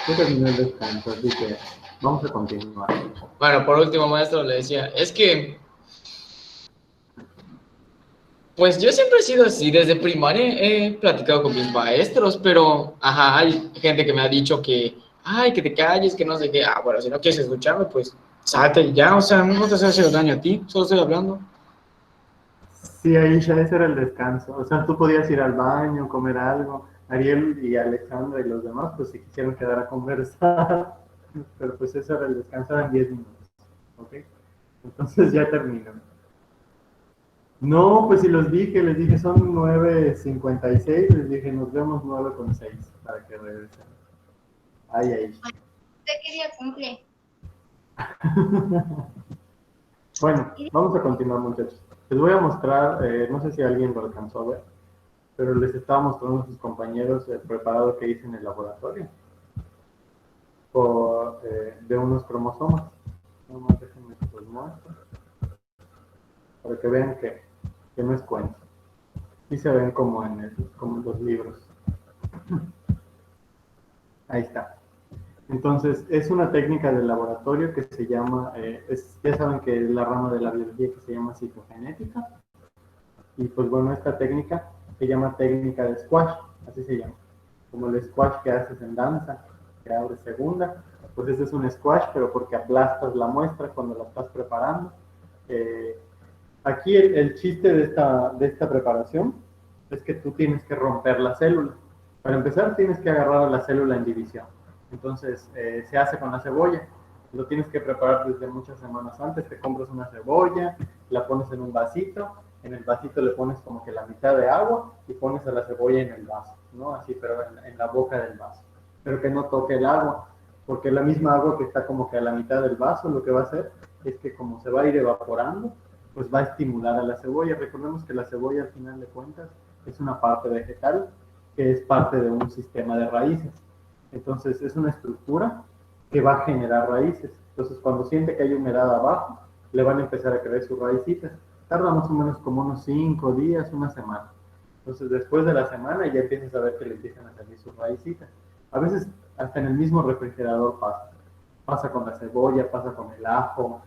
Yo terminé el descanso, así que vamos a continuar. Bueno, por último, maestro, le decía, es que, pues yo siempre he sido así, desde primaria he platicado con mis maestros, pero, ajá, hay gente que me ha dicho que, ay, que te calles, que no sé qué, bueno, si no quieres escucharme, pues salte y ya, o sea, no te estoy haciendo daño a ti, solo estoy hablando. Sí, Aisha, ese era el descanso. O sea, tú podías ir al baño, comer algo. Ariel y Alexandra y los demás, pues se quisieron quedar a conversar. Pero pues ese era el descanso, eran 10 minutos. ¿Ok? Entonces ya terminó. No, pues si les dije son 9:56, les dije nos vemos 9:06 para que regresen. Ay, Aisha. ¿Usted qué día cumple? Bueno, vamos a continuar, muchachos. Les voy a mostrar, no sé si alguien lo alcanzó a ver, pero les estaba mostrando a sus compañeros el preparado que hice en el laboratorio de unos cromosomas. Nomás déjenme que los muestre para que vean que no es cuento. Y se ven como como en los libros. Ahí está. Entonces, es una técnica del laboratorio que se llama, ya saben que es la rama de la biología que se llama citogenética. Y pues bueno, esta técnica se llama técnica de squash, así se llama. Como el squash que haces en danza, que abres segunda, pues ese es un squash, pero porque aplastas la muestra cuando la estás preparando. Aquí el chiste de esta preparación es que tú tienes que romper la célula. Para empezar, tienes que agarrar a la célula en división. Entonces, se hace con la cebolla. Lo tienes que preparar desde muchas semanas antes. Te compras una cebolla, la pones en un vasito. En el vasito le pones como que la mitad de agua y pones a la cebolla en el vaso, ¿no? Así, pero en la boca del vaso. Pero que no toque el agua, porque la misma agua que está como que a la mitad del vaso, lo que va a hacer es que como se va a ir evaporando, pues va a estimular a la cebolla. Recordemos que la cebolla, al final de cuentas, es una parte vegetal que es parte de un sistema de raíces. Entonces, es una estructura que va a generar raíces. Entonces, cuando siente que hay humedad abajo, le van a empezar a crecer sus raícitas. Tarda más o menos como unos 5 días, una semana. Entonces, después de la semana ya empiezas a ver que le empiezan a salir sus raícitas. A veces, hasta en el mismo refrigerador pasa. Pasa con la cebolla, pasa con el ajo.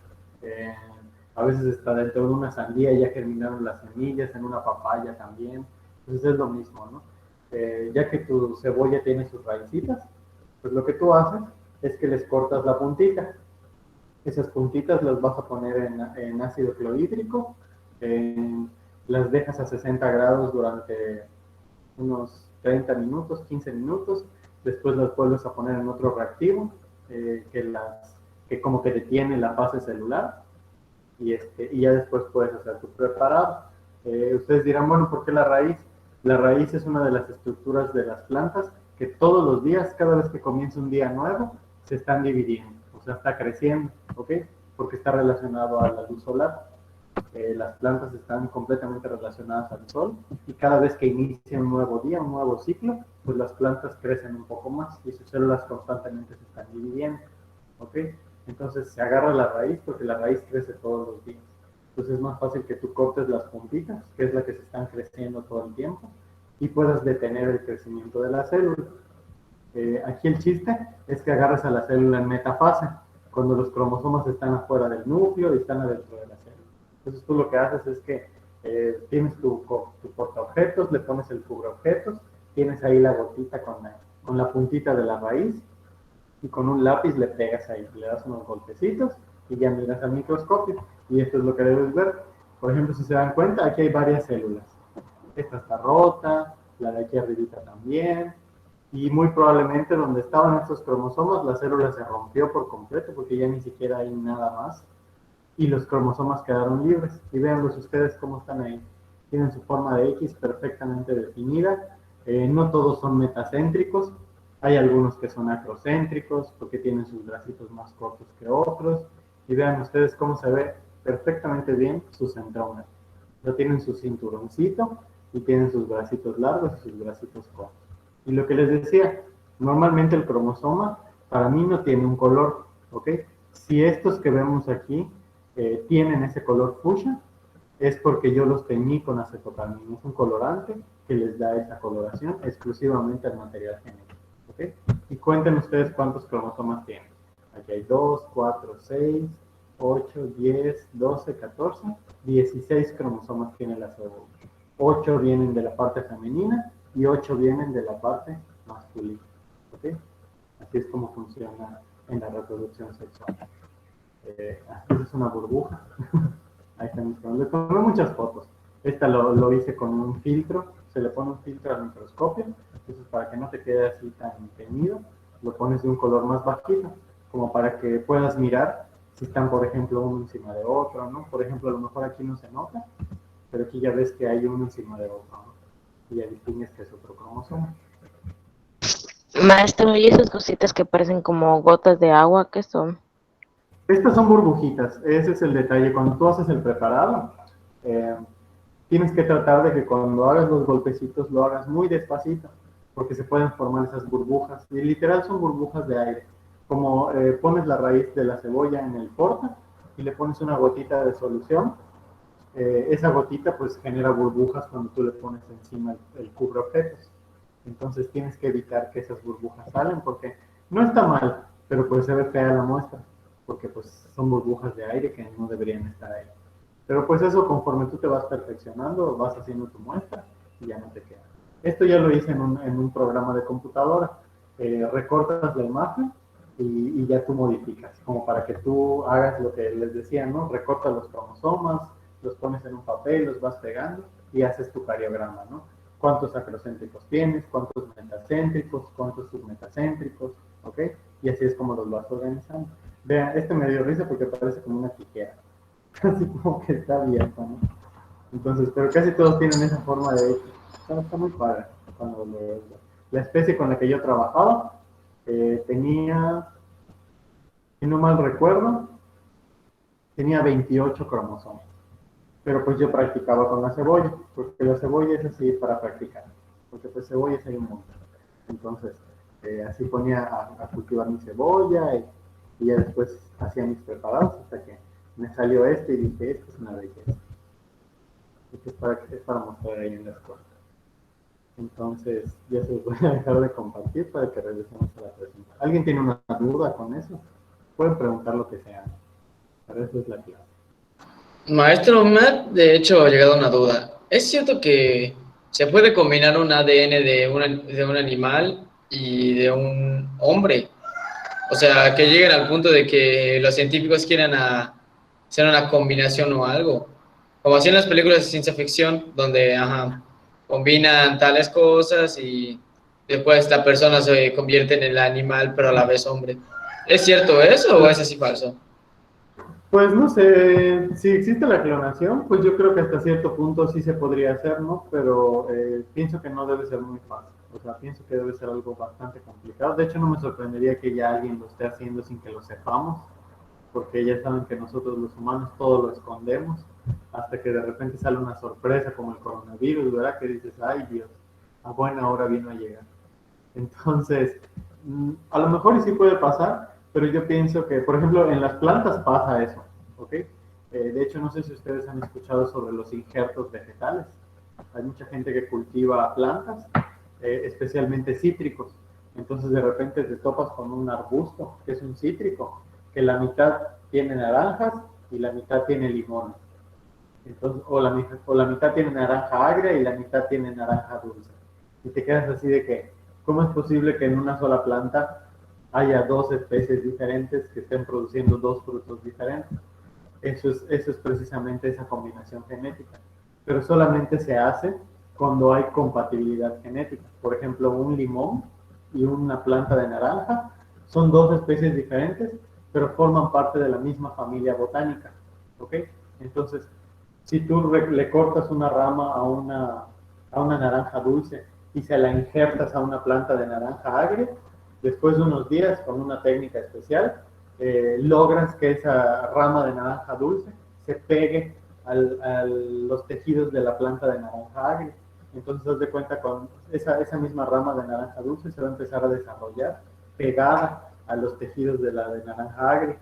A veces está dentro de una sandía, ya germinaron las semillas, en una papaya también. Entonces, es lo mismo, ¿no? Ya que tu cebolla tiene sus raícitas, pues lo que tú haces es que les cortas la puntita. Esas puntitas las vas a poner en ácido clorhídrico, las dejas a 60 grados durante unos 30 minutos, 15 minutos, después las vuelves a poner en otro reactivo que como que detiene la fase celular y ya después puedes hacer tu preparado. Ustedes dirán, bueno, ¿por qué la raíz? La raíz es una de las estructuras de las plantas que todos los días, cada vez que comienza un día nuevo, se están dividiendo, o sea, está creciendo, ¿ok? Porque está relacionado a la luz solar. Las plantas están completamente relacionadas al sol y cada vez que inicia un nuevo día, un nuevo ciclo, pues las plantas crecen un poco más y sus células constantemente se están dividiendo, ¿ok? Entonces se agarra la raíz porque la raíz crece todos los días. Entonces es más fácil que tú cortes las puntitas, que es la que se están creciendo todo el tiempo, y puedas detener el crecimiento de la célula. Aquí el chiste es que agarres a la célula en metafase, cuando los cromosomas están afuera del núcleo y están adentro de la célula. Entonces tú lo que haces es que tienes tu portaobjetos, le pones el cubreobjetos, tienes ahí la gotita con la puntita de la raíz, y con un lápiz le pegas ahí, le das unos golpecitos y ya miras al microscopio. Y esto es lo que debes ver. Por ejemplo, si se dan cuenta, aquí hay varias células. Esta está rota, la de aquí arribita también, y muy probablemente donde estaban estos cromosomas, la célula se rompió por completo porque ya ni siquiera hay nada más, y los cromosomas quedaron libres. Y véanlos ustedes cómo están ahí. Tienen su forma de X perfectamente definida. No todos son metacéntricos. Hay algunos que son acrocéntricos porque tienen sus bracitos más cortos que otros. Y vean ustedes cómo se ve perfectamente bien su centrómero. Ya tienen su cinturoncito y tienen sus bracitos largos y sus bracitos cortos. Y lo que les decía, normalmente el cromosoma para mí no tiene un color, ¿ok? Si estos que vemos aquí tienen ese color fucsia, es porque yo los teñí con acetocarmina. Es un colorante que les da esa coloración exclusivamente al material genético, ¿ok? Y cuenten ustedes cuántos cromosomas tienen. Aquí hay 2, 4, 6, 8, 10, 12, 14, 16 cromosomas tiene la célula. 8 vienen de la parte femenina y 8 vienen de la parte masculina, ¿ok? Así es como funciona en la reproducción sexual. Esta es una burbuja. Ahí está mis cromosomas. Le tomé muchas fotos. Esta lo hice con un filtro. Se le pone un filtro al microscopio. Entonces, para que no te quede así tan teñido, lo pones de un color más bajito, como para que puedas mirar si están, por ejemplo, uno encima de otro, ¿no? Por ejemplo, a lo mejor aquí no se nota, pero aquí ya ves que hay uno encima de otro, ¿no? Y ya distingues que es otro cromosoma. Maestro, ¿y esas cositas que parecen como gotas de agua, qué son? Estas son burbujitas, ese es el detalle. Cuando tú haces el preparado, tienes que tratar de que cuando hagas los golpecitos lo hagas muy despacito, porque se pueden formar esas burbujas. Y literal son burbujas de aire. Como pones la raíz de la cebolla en el porta y le pones una gotita de solución, esa gotita pues genera burbujas cuando tú le pones encima el cubreobjetos. Entonces tienes que evitar que esas burbujas salen porque no está mal, pero pues se ve fea la muestra, porque pues son burbujas de aire que no deberían estar ahí. Pero pues eso, conforme tú te vas perfeccionando, vas haciendo tu muestra y ya no te queda. Esto ya lo hice en un programa de computadora. Recortas la imagen y ya tú modificas, como para que tú hagas lo que les decía, ¿no? Recortas los cromosomas, los pones en un papel, los vas pegando y haces tu cariograma, ¿no? Cuántos acrocéntricos tienes, cuántos metacéntricos, cuántos submetacéntricos, ¿ok? Y así es como los vas organizando. Vean, este me dio risa porque parece como una tijera, así como que está abierta, ¿no? Entonces, pero casi todos tienen esa forma de hecho. Está muy padre. La especie con la que yo trabajaba tenía, si no mal recuerdo, tenía 28 cromosomas. Pero pues yo practicaba con la cebolla, porque la cebolla es así para practicar, porque pues cebollas hay un montón. Entonces, así ponía a cultivar mi cebolla y ya después hacía mis preparados hasta que me salió este y dije, esto es una belleza. Esto es para mostrar ahí en la escuela. Entonces, ya se los voy a dejar de compartir para que regresemos a la presentación. ¿Alguien tiene una duda con eso? Pueden preguntar lo que sea. Para eso es la clase. Maestro Matt, de hecho, ha llegado a una duda. ¿Es cierto que se puede combinar un ADN de un animal y de un hombre? O sea, que lleguen al punto de que los científicos quieran hacer una combinación o algo. Como así en las películas de ciencia ficción, donde combinan tales cosas y después la persona se convierte en el animal, pero a la vez hombre. ¿Es cierto eso o es así falso? Pues no sé, si existe la clonación, pues yo creo que hasta cierto punto sí se podría hacer, ¿no? Pero pienso que no debe ser muy fácil. O sea, pienso que debe ser algo bastante complicado. De hecho, no me sorprendería que ya alguien lo esté haciendo sin que lo sepamos, porque ya saben que nosotros los humanos todo lo escondemos, hasta que de repente sale una sorpresa como el coronavirus, ¿verdad? Que dices, ay Dios, a buena hora vino a llegar. Entonces, a lo mejor sí puede pasar, pero yo pienso que, por ejemplo, en las plantas pasa eso, ¿ok? De hecho, no sé si ustedes han escuchado sobre los injertos vegetales. Hay mucha gente que cultiva plantas, especialmente cítricos. Entonces, de repente te topas con un arbusto, que es un cítrico, que la mitad tiene naranjas y la mitad tiene limones. Entonces, o la mitad tiene naranja agria y la mitad tiene naranja dulce. Y te quedas así de que, ¿cómo es posible que en una sola planta haya dos especies diferentes que estén produciendo dos frutos diferentes? Eso es precisamente esa combinación genética. Pero solamente se hace cuando hay compatibilidad genética. Por ejemplo, un limón y una planta de naranja son dos especies diferentes, pero forman parte de la misma familia botánica. ¿Ok? Entonces, si tú le cortas una rama a una naranja dulce y se la injertas a una planta de naranja agria, después de unos días, con una técnica especial, logras que esa rama de naranja dulce se pegue a los tejidos de la planta de naranja agria. Entonces, haz de cuenta con esa misma rama de naranja dulce se va a empezar a desarrollar pegada a los tejidos de la de naranja agria.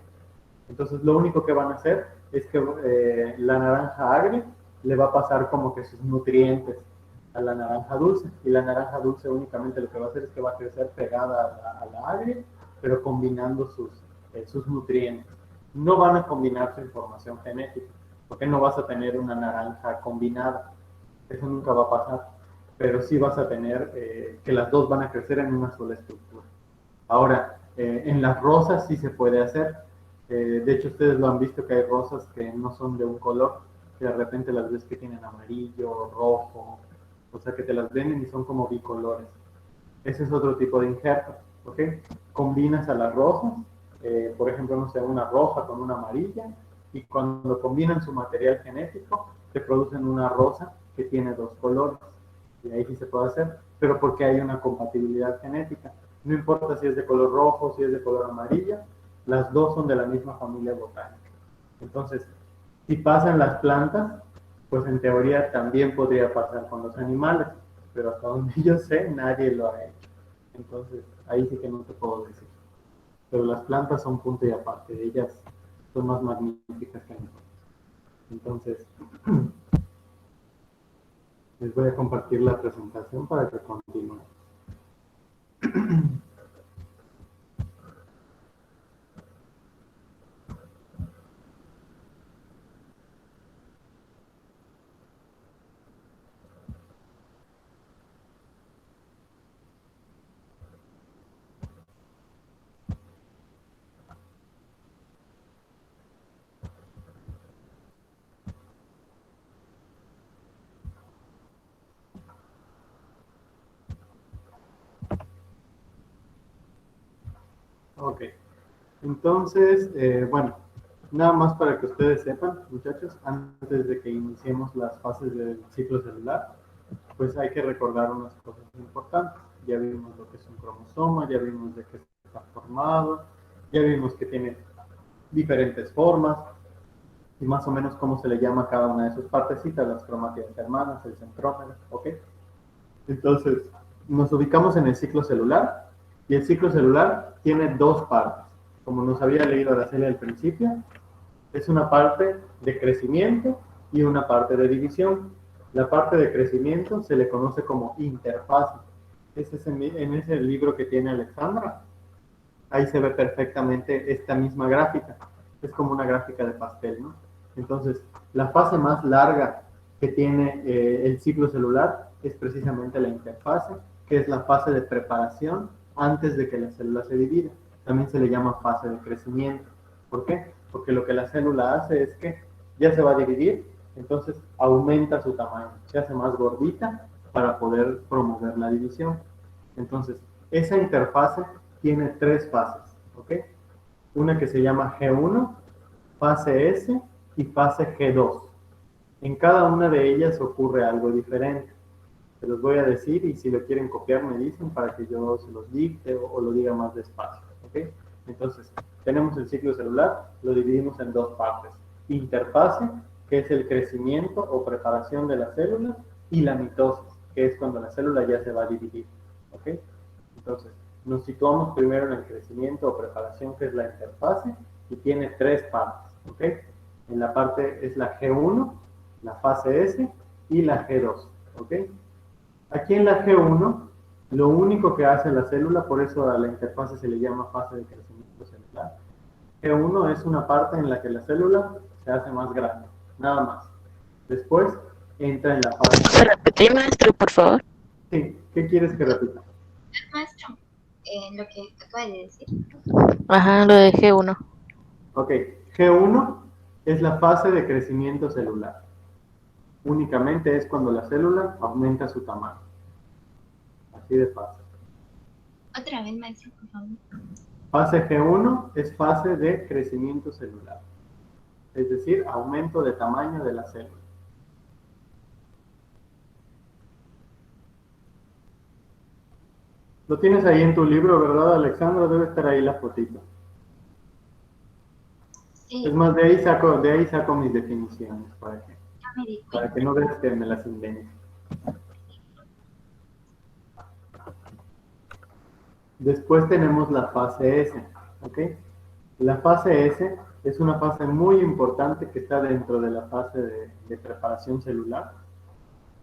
Entonces, lo único que van a hacer es que la naranja agria le va a pasar como que sus nutrientes a la naranja dulce, y la naranja dulce únicamente lo que va a hacer es que va a crecer pegada a la agria, pero combinando sus nutrientes. No van a combinar su información genética, porque no vas a tener una naranja combinada, eso nunca va a pasar, pero sí vas a tener que las dos van a crecer en una sola estructura. Ahora, en las rosas sí se puede hacer. De hecho, ustedes lo han visto que hay rosas que no son de un color, que de repente las ves que tienen amarillo, rojo, o sea que te las venden y son como bicolores. Ese es otro tipo de injerto, ¿ok? Combinas a las rosas, por ejemplo, no sé, una roja con una amarilla, y cuando combinan su material genético, te producen una rosa que tiene dos colores. Y ahí sí se puede hacer, pero porque hay una compatibilidad genética. No importa si es de color rojo, si es de color amarilla, las dos son de la misma familia botánica. Entonces, si pasan las plantas, pues en teoría también podría pasar con los animales, pero hasta donde yo sé, nadie lo ha hecho. Entonces, ahí sí que no te puedo decir. Pero las plantas son punto y aparte, ellas son más magníficas que nosotros. Entonces, les voy a compartir la presentación para que continúen. Ok. Entonces, bueno, nada más para que ustedes sepan, muchachos, antes de que iniciemos las fases del ciclo celular, pues hay que recordar unas cosas importantes. Ya vimos lo que es un cromosoma, ya vimos de qué está formado, ya vimos que tiene diferentes formas y más o menos cómo se le llama a cada una de sus partecitas, las cromátidas hermanas, el centrómero, ¿ok? Entonces, nos ubicamos en el ciclo celular y el ciclo celular tiene dos partes. Como nos había leído Araceli al principio, es una parte de crecimiento y una parte de división. La parte de crecimiento se le conoce como interfase. En ese libro que tiene Alexandra, ahí se ve perfectamente esta misma gráfica. Es como una gráfica de pastel, ¿no? Entonces, la fase más larga que tiene el ciclo celular es precisamente la interfase, que es la fase de preparación antes de que la célula se divida. También se le llama fase de crecimiento. ¿Por qué? Porque lo que la célula hace es que ya se va a dividir, entonces aumenta su tamaño, se hace más gordita para poder promover la división. Entonces, esa interfase tiene tres fases, ¿ok? Una que se llama G1, fase S y fase G2. En cada una de ellas ocurre algo diferente. Se los voy a decir y si lo quieren copiar me dicen para que yo se los dicte o lo diga más despacio, ¿ok? Entonces, tenemos el ciclo celular, lo dividimos en dos partes. Interfase, que es el crecimiento o preparación de la célula, y la mitosis, que es cuando la célula ya se va a dividir, ¿ok? Entonces, nos situamos primero en el crecimiento o preparación, que es la interfase, y tiene tres partes, ¿ok? En la parte es la G1, la fase S y la G2, ¿ok? Aquí en la G1, lo único que hace la célula, por eso a la interfase se le llama fase de crecimiento celular. G1 es una parte en la que la célula se hace más grande, nada más. Después entra en la fase... ¿Puede repetir, maestro, por favor? Sí, ¿qué quieres que repita? Maestro, lo que acaba de decir. Ajá, lo de G1. Ok, G1 es la fase de crecimiento celular. Únicamente es cuando la célula aumenta su tamaño. Así de fácil. Otra vez, maestro, por favor. Fase G1 es fase de crecimiento celular. Es decir, aumento de tamaño de la célula. Lo tienes ahí en tu libro, ¿verdad, Alexandra? Debe estar ahí la fotito. Sí, Es más, de ahí saco mis definiciones para ya me di que cuenta. no veas que me las invente. Después tenemos la fase S, ¿ok? La fase S es una fase muy importante que está dentro de la fase de preparación celular,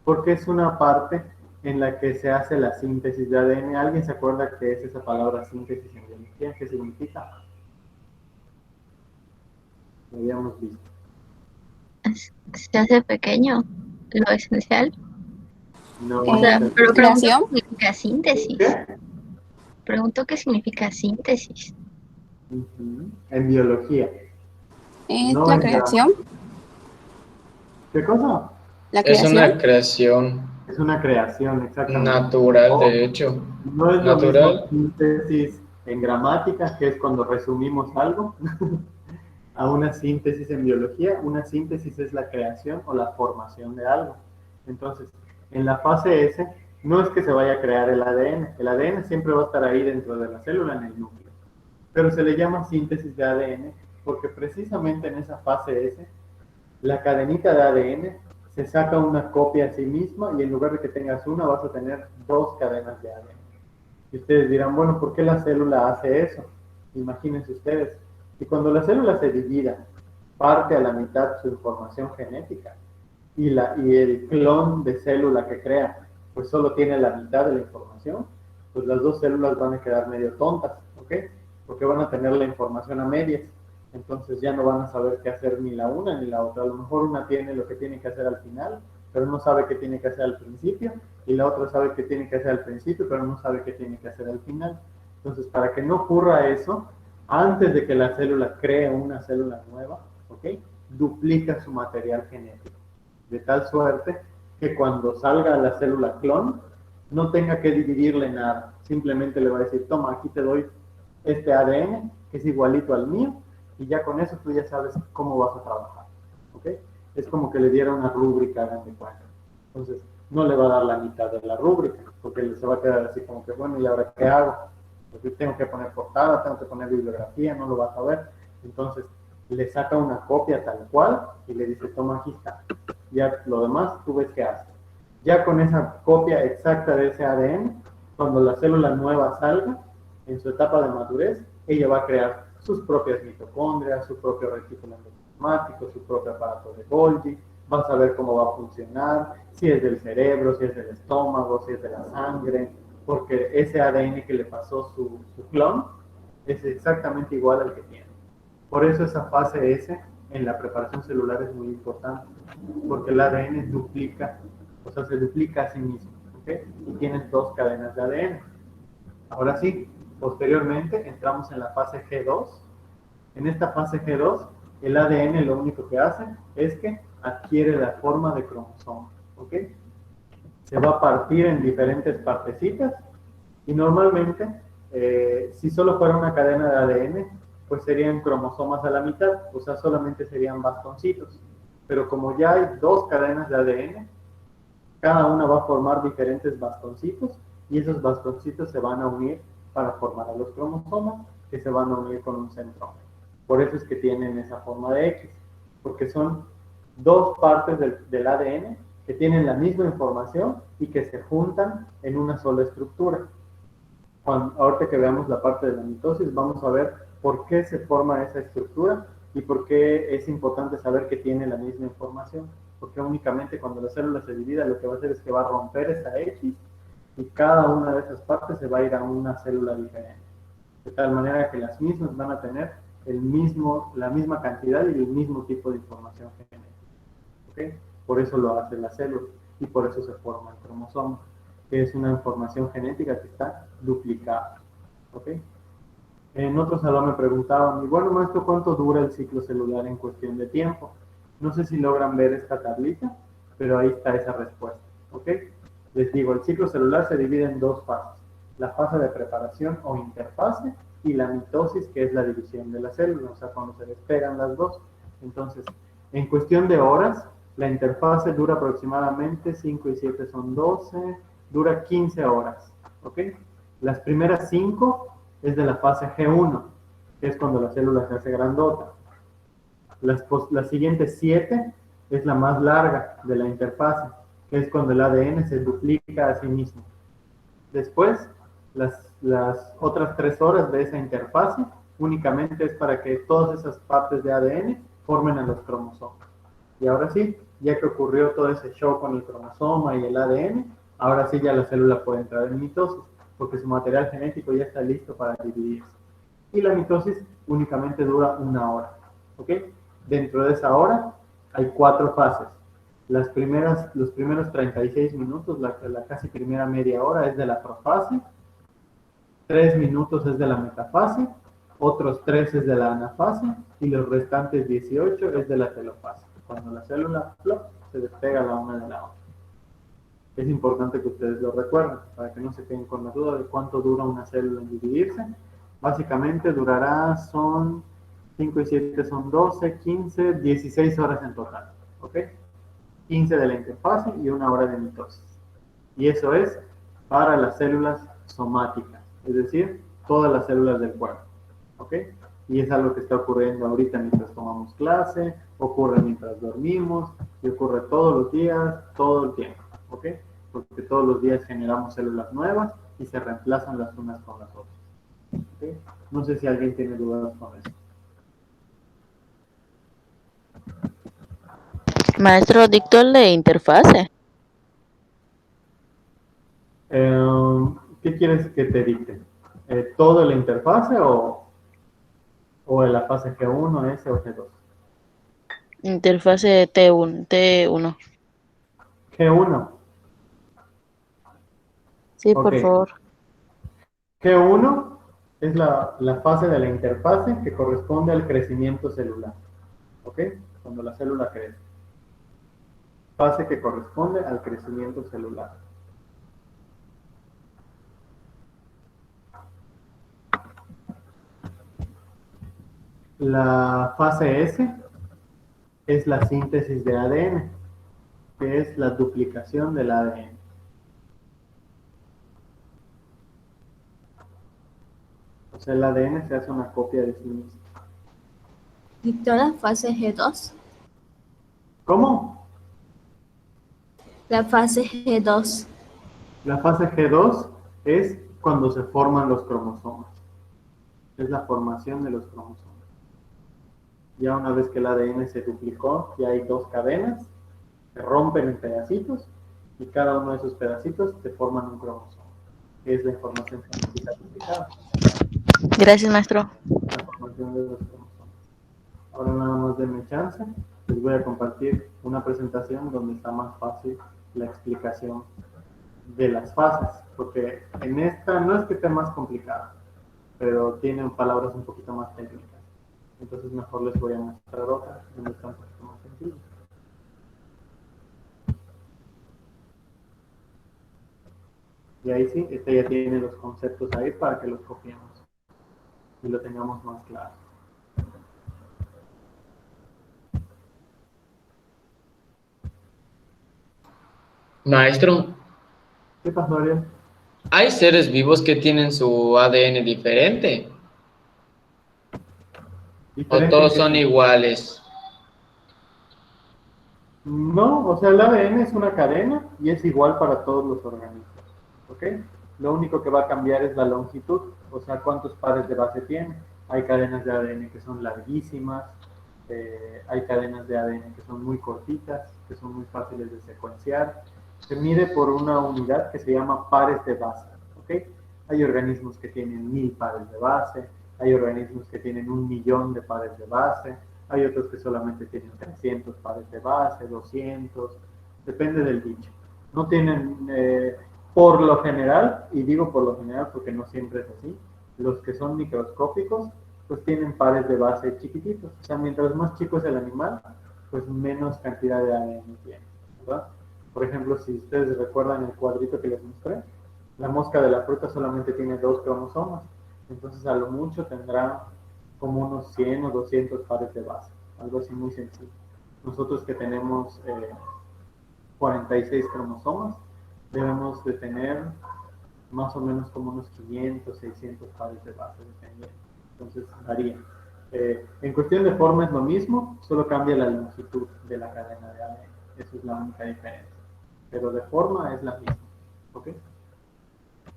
porque es una parte en la que se hace la síntesis de ADN. ¿Alguien se acuerda qué es esa palabra síntesis en biología? ¿Qué significa? Lo habíamos visto. Se hace pequeño, lo esencial. No, O sea, no sé. pero pregunto qué significa síntesis. ¿Qué? Pregunto qué significa síntesis. Ujú. En biología. ¿Es No la en creación? ¿Qué cosa? ¿La Es creación? una creación Es una creación, exactamente. natural, de hecho. No es lo mismo Natural. síntesis en gramática, que es cuando resumimos algo, a una síntesis en biología. Una síntesis es la creación o la formación de algo. Entonces, en la fase S, no es que se vaya a crear el ADN. El ADN siempre va a estar ahí dentro de la célula, en el núcleo. Pero se le llama síntesis de ADN porque precisamente en esa fase S, la cadenita de ADN se saca una copia a sí misma y en lugar de que tengas una, vas a tener dos cadenas de ADN. Y ustedes dirán, bueno, ¿por qué la célula hace eso? Imagínense ustedes, que cuando la célula se divida, parte a la mitad su información genética y el clon de célula que crea, pues solo tiene la mitad de la información, pues las dos células van a quedar medio tontas, ¿ok? Porque van a tener la información a medias. Entonces ya no van a saber qué hacer ni la una ni la otra. A lo mejor una tiene lo que tiene que hacer al final, pero no sabe qué tiene que hacer al principio, y la otra sabe qué tiene que hacer al principio, pero no sabe qué tiene que hacer al final. Entonces, para que no ocurra eso, antes de que la célula cree una célula nueva, ¿ok? Duplica su material genético, de tal suerte que cuando salga la célula clon, no tenga que dividirle nada, simplemente le va a decir, toma, aquí te doy este ADN, que es igualito al mío, y ya con eso tú ya sabes cómo vas a trabajar, ¿ok? Es como que le diera una rúbrica, hagan de cuenta. Entonces, no le va a dar la mitad de la rúbrica, porque se va a quedar así como que, bueno, ¿y ahora qué hago? Porque tengo que poner portada, tengo que poner bibliografía, no lo vas a ver. Entonces, le saca una copia tal cual y le dice, toma, aquí está. Ya lo demás, tú ves qué haces. Ya con esa copia exacta de ese ADN, cuando la célula nueva salga, en su etapa de madurez, ella va a crear sus propias mitocondrias, su propio retículo endoplasmático, su propio aparato de Golgi, va a saber cómo va a funcionar, si es del cerebro, si es del estómago, si es de la sangre, porque ese ADN que le pasó su clon es exactamente igual al que tiene. Por eso esa fase S en la preparación celular es muy importante, porque el ADN duplica, o sea, se duplica a sí mismo, ¿ok? Y tienes dos cadenas de ADN. Ahora sí, posteriormente entramos en la fase G2. En esta fase G2, el ADN lo único que hace es que adquiere la forma de cromosoma, ¿ok? Se va a partir en diferentes partecitas y normalmente, si solo fuera una cadena de ADN, pues serían cromosomas a la mitad, o sea, solamente serían bastoncitos. Pero como ya hay dos cadenas de ADN, cada una va a formar diferentes bastoncitos y esos bastoncitos se van a unir para formar a los cromosomas que se van a unir con un centrómero. Por eso es que tienen esa forma de X, porque son dos partes del ADN que tienen la misma información y que se juntan en una sola estructura. Ahorita que veamos la parte de la mitosis, vamos a ver por qué se forma esa estructura y por qué es importante saber que tiene la misma información. Porque únicamente cuando la célula se divida, lo que va a hacer es que va a romper esa X y cada una de esas partes se va a ir a una célula diferente. De tal manera que las mismas van a tener la misma cantidad y el mismo tipo de información genética. ¿Okay? Por eso lo hace la célula y por eso se forma el cromosoma, que es una información genética que está duplicada. ¿Okay? En otro salón me preguntaban, y bueno, maestro, ¿cuánto dura el ciclo celular en cuestión de tiempo? No sé si logran ver esta tablita, pero ahí está esa respuesta. ¿Ok? Les digo, el ciclo celular se divide en dos fases. La fase de preparación o interfase y la mitosis, que es la división de la célula, o sea, cuando se despegan las dos. Entonces, en cuestión de horas, la interfase dura aproximadamente 5 y 7 son 12, dura 15 horas. ¿Ok? Las primeras 5 es de la fase G1, que es cuando la célula se hace grandota. Las siguientes 7 es la más larga de la interfase, que es cuando el ADN se duplica a sí mismo. Después, las otras 3 horas de esa interfase únicamente es para que todas esas partes de ADN formen a los cromosomas. Y ahora sí, ya que ocurrió todo ese show con el cromosoma y el ADN, ahora sí ya la célula puede entrar en mitosis, porque su material genético ya está listo para dividirse. Y la mitosis únicamente dura 1 hora. ¿Ok? Dentro de esa hora hay 4 fases. Los primeros 36 minutos, la casi primera media hora es de la profase, 3 minutos es de la metafase, otros 3 es de la anafase y los restantes 18 es de la telofase, cuando la célula se despega la una de la otra. Es importante que ustedes lo recuerden, para que no se queden con la duda de cuánto dura una célula en dividirse. Básicamente durará, son 5 y 7 son 12, 15, 16 horas en total, ¿ok? 15 de la interfase y 1 hora de mitosis. Y eso es para las células somáticas, es decir, todas las células del cuerpo, ¿ok? Y es algo que está ocurriendo ahorita mientras tomamos clase, ocurre mientras dormimos, y ocurre todos los días, todo el tiempo, ¿ok? Porque todos los días generamos células nuevas y se reemplazan las unas con las otras. ¿Okay? No sé si alguien tiene dudas con eso. Maestro, dictó el de interfase. ¿Qué quieres que te dicte? ¿Todo en la interfase o en la fase G1, S o G2? Interfase T1. G1. Sí, Ok. por favor. G1 es la fase de la interfase que corresponde al crecimiento celular. ¿Ok? Cuando la célula crece. Fase que corresponde al crecimiento celular. La fase S es la síntesis de ADN, que es la duplicación del ADN. O sea, el ADN se hace una copia de sí mismo. Dictó fase G2. ¿Cómo? La fase G2. La fase G2 es cuando se forman los cromosomas. Es la formación de los cromosomas. Ya una vez que el ADN se duplicó, ya hay dos cadenas, se rompen en pedacitos y cada uno de esos pedacitos te forman un cromosoma, que es la información genética duplicada, Gracias, maestro. la formación de los cromosomas. Ahora nada más denme chance, les voy a compartir una presentación donde está más fácil la explicación de las fases, porque en esta no es que esté más complicada, pero tienen palabras un poquito más técnicas. Entonces mejor les voy a mostrar otra donde está un poquito más sencillo. Y ahí sí, este ya tiene los conceptos ahí para que los copiemos y lo tengamos más claro. Maestro, ¿Qué pasó, Ariel? ¿hay seres vivos que tienen su ADN diferente? ¿O Diferente todos que son sí. iguales? No, o sea, el ADN es una cadena y es igual para todos los organismos, ¿ok? Lo único que va a cambiar es la longitud, o sea, cuántos pares de base tiene. Hay cadenas de ADN que son larguísimas, hay cadenas de ADN que son muy cortitas, que son muy fáciles de secuenciar. Se mide por una unidad que se llama pares de base, ¿ok? Hay organismos que tienen 1000 pares de base, hay organismos que tienen 1.000.000 de pares de base, hay otros que solamente tienen 300 pares de base, 200, depende del bicho. No tienen, por lo general, y digo por lo general porque no siempre es así, los que son microscópicos, pues tienen pares de base chiquititos. O sea, mientras más chico es el animal, pues menos cantidad de ADN tiene, ¿verdad? Por ejemplo, si ustedes recuerdan el cuadrito que les mostré, la mosca de la fruta solamente tiene 2 cromosomas, entonces a lo mucho tendrá como unos 100 o 200 pares de base, algo así muy sencillo. Nosotros que tenemos 46 cromosomas, debemos de tener más o menos como unos 500, 600 pares de base, dependiendo. Entonces varía. En cuestión de forma es lo mismo, solo cambia la longitud de la cadena de ADN. Esa es la única diferencia. Pero de forma es la misma. ¿Ok?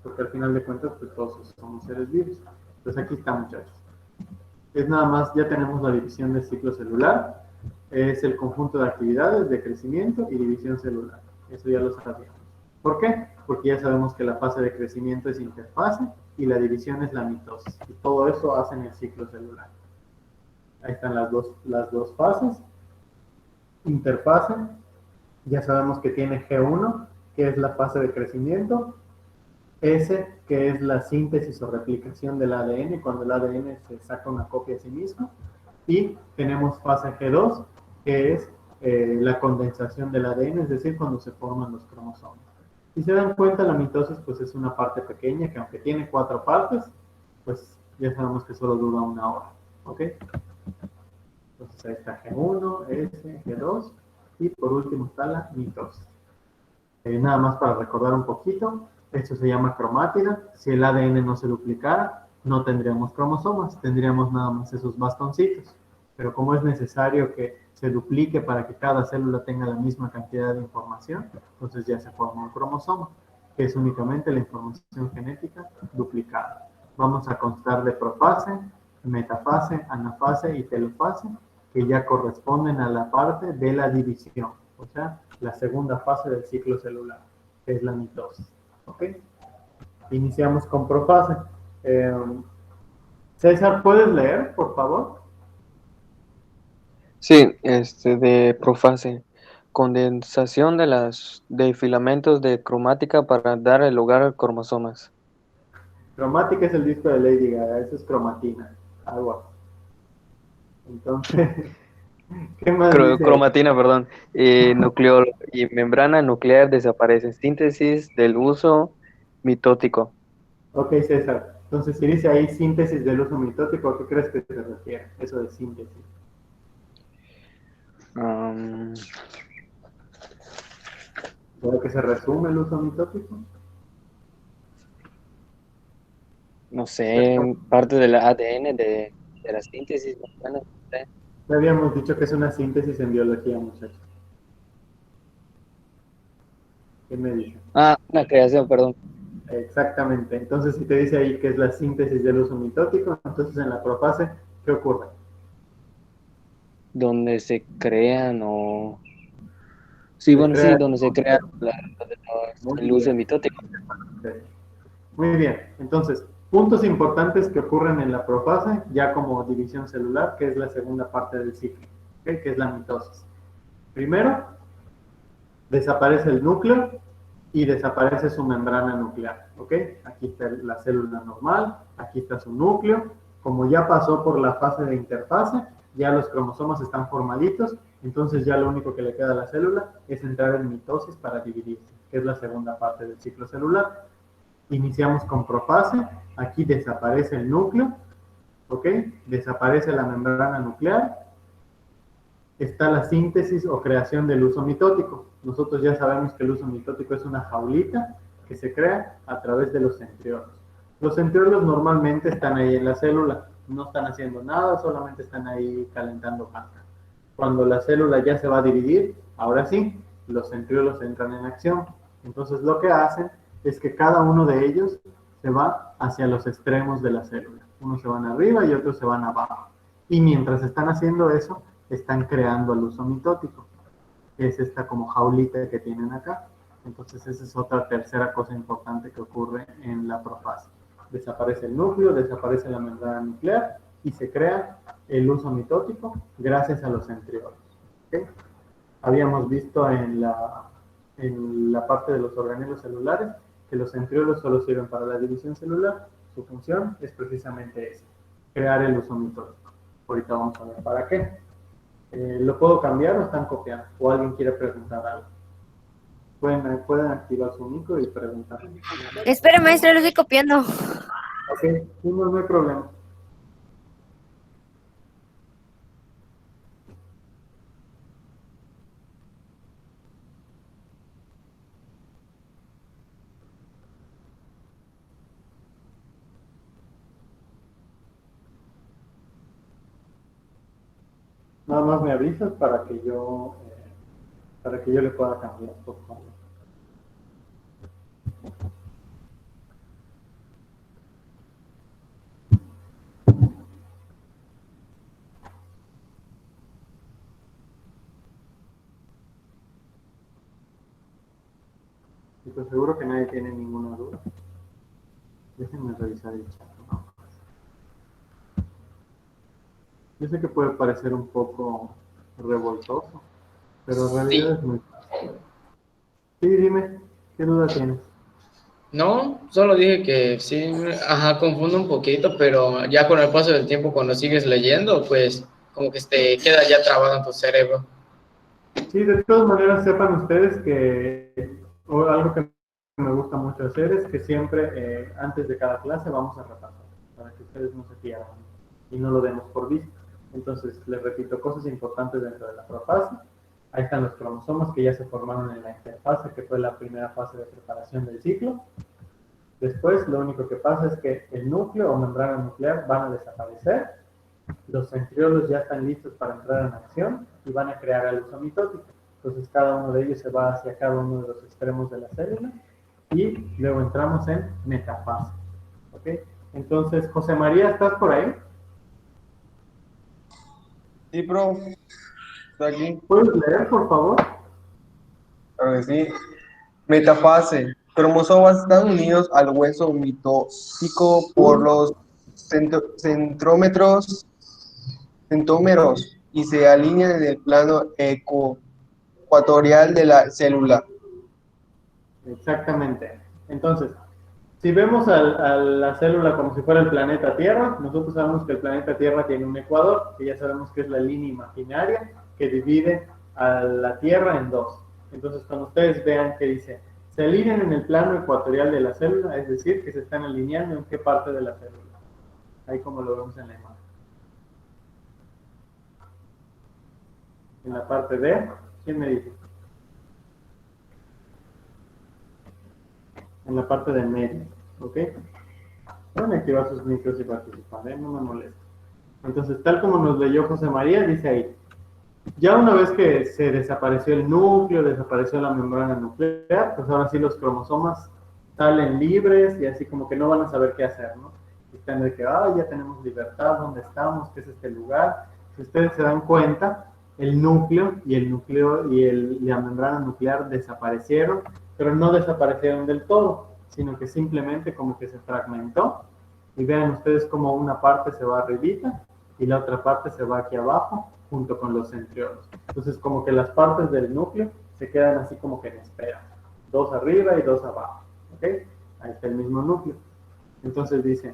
Porque al final de cuentas, pues todos somos seres vivos. Entonces aquí está, muchachos. Es nada más, ya tenemos la división del ciclo celular. Es el conjunto de actividades de crecimiento y división celular. Eso ya lo sabíamos. ¿Por qué? Porque ya sabemos que la fase de crecimiento es interfase y la división es la mitosis. Y todo eso hace en el ciclo celular. Ahí están las dos fases. Interfase, ya sabemos que tiene G1, que es la fase de crecimiento. S, que es la síntesis o replicación del ADN, cuando el ADN se saca una copia de sí mismo. Y tenemos fase G2, que es la condensación del ADN, es decir, cuando se forman los cromosomas. Si se dan cuenta, la mitosis pues es una parte pequeña que aunque tiene 4 partes, pues ya sabemos que solo dura 1 hora. ¿Ok? Entonces ahí está G1, S, G2 y por último está la mitosis. Nada más para recordar un poquito, esto se llama cromátida. Si el ADN no se duplicara, no tendríamos cromosomas, tendríamos nada más esos bastoncitos. Pero como es necesario que se duplique para que cada célula tenga la misma cantidad de información, entonces ya se forma un cromosoma, que es únicamente la información genética duplicada. Vamos a constar de profase, metafase, anafase y telofase, que ya corresponden a la parte de la división, o sea, la segunda fase del ciclo celular, que es la mitosis. ¿Ok? Iniciamos con profase. César, ¿puedes leer, por favor? Sí, de profase. Condensación de filamentos de cromática para dar el lugar a cromosomas. Cromática es el disco de Lady Gaga, eso es cromatina, agua. Entonces, ¿qué más dice? Cromatina, perdón. Nucleol y membrana nuclear desaparecen. Síntesis del uso mitótico. Ok, César. Entonces, si dice ahí síntesis del uso mitótico, ¿a qué crees que se refiere? Eso de síntesis. ¿Puede que se resume el uso mitótico? No sé, parte del ADN de la síntesis. Bueno, no sé. Ya habíamos dicho que es una síntesis en biología, muchachos. ¿Qué me dice? Una creación, perdón. Exactamente. Entonces, si te dice ahí que es la síntesis del uso mitótico, entonces en la profase, ¿qué ocurre? Donde se crean o... Sí, bueno, sí, donde se crea el uso mitótico. Muy bien. Entonces, puntos importantes que ocurren en la profase, ya como división celular, que es la segunda parte del ciclo, ¿okay? Que es la mitosis. Primero, desaparece el núcleo y desaparece su membrana nuclear, ¿ok? Aquí está la célula normal, aquí está su núcleo. Como ya pasó por la fase de interfase, ya los cromosomas están formaditos, entonces ya lo único que le queda a la célula es entrar en mitosis para dividirse, que es la segunda parte del ciclo celular. Iniciamos con profase, aquí desaparece el núcleo, ¿ok? Desaparece la membrana nuclear. Está la síntesis o creación del uso mitótico. Nosotros ya sabemos que el uso mitótico es una jaulita que se crea a través de los centriolos. Los centriolos normalmente están ahí en la célula, no están haciendo nada, solamente están ahí calentando pasta. Cuando la célula ya se va a dividir, ahora sí, los centriolos entran en acción. Entonces lo que hacen es que cada uno de ellos se va hacia los extremos de la célula. Unos se van arriba y otros se van abajo. Y mientras están haciendo eso, están creando el uso mitótico, que es esta como jaulita que tienen acá. Entonces esa es otra tercera cosa importante que ocurre en la profase. Desaparece el núcleo, desaparece la membrana nuclear y se crea el uso mitótico gracias a los centriolos. ¿Okay? Habíamos visto en la parte de los organelos celulares que los centriolos solo sirven para la división celular. Su función es precisamente esa, crear el uso mitótico. Ahorita vamos a ver para qué. ¿Lo puedo cambiar o están copiando? ¿O alguien quiere preguntar algo? Pueden activar su micro y preguntar. Espera, maestra, lo estoy copiando. Ok, no hay problema. Nada más me avisas para que yo le pueda cambiar, por favor. Y pues seguro que nadie tiene ninguna duda. Déjenme revisar el chat, ¿no? Yo sé que puede parecer un poco revoltoso, pero en realidad es muy fácil. Sí, dime, ¿qué duda tienes? No, solo dije que sí, confundo un poquito, pero ya con el paso del tiempo, cuando sigues leyendo, pues como que te queda ya trabado en tu cerebro. Sí, de todas maneras sepan ustedes que algo que me gusta mucho hacer es que siempre antes de cada clase vamos a repasar, para que ustedes no se pierdan y no lo demos por visto. Entonces, les repito, cosas importantes dentro de la profase. Ahí están los cromosomas que ya se formaron en la interfase, que fue la primera fase de preparación del ciclo. Después, lo único que pasa es que el núcleo o membrana nuclear van a desaparecer. Los centriolos ya están listos para entrar en acción y van a crear el uso mitótico. Entonces, cada uno de ellos se va hacia cada uno de los extremos de la célula y luego entramos en metafase. ¿Ok? Entonces, José María, ¿estás por ahí? Sí, prof. Estoy aquí. ¿Puedes leer, por favor? Claro que sí. Metafase. Cromosomas están unidos al hueso mitótico por los centrómeros y se alinean en el plano ecuatorial de la célula. Exactamente. Entonces, si vemos a la célula como si fuera el planeta Tierra, nosotros sabemos que el planeta Tierra tiene un ecuador, que ya sabemos que es la línea imaginaria que divide a la Tierra en dos. Entonces, cuando ustedes vean que dice se alinean en el plano ecuatorial de la célula, es decir, que se están alineando en qué parte de la célula. Ahí como lo vemos en la imagen. En la parte de, ¿quién me dice? En la parte de medio, ¿ok? Van a activar sus micros y participar, no me molesta. Entonces, tal como nos leyó José María, dice ahí, ya una vez que se desapareció el núcleo, desapareció la membrana nuclear, pues ahora sí los cromosomas salen libres y así como que no van a saber qué hacer, ¿no? Están de que, ya tenemos libertad, ¿dónde estamos? ¿Qué es este lugar? Si ustedes se dan cuenta, el núcleo y la membrana nuclear desaparecieron, pero no desaparecieron del todo, sino que simplemente como que se fragmentó. Y vean ustedes como una parte se va arribita y la otra parte se va aquí abajo, junto con los centriolos. Entonces como que las partes del núcleo se quedan así como que en espera. 2 arriba y 2 abajo. ¿Ok? Ahí está el mismo núcleo. Entonces dice,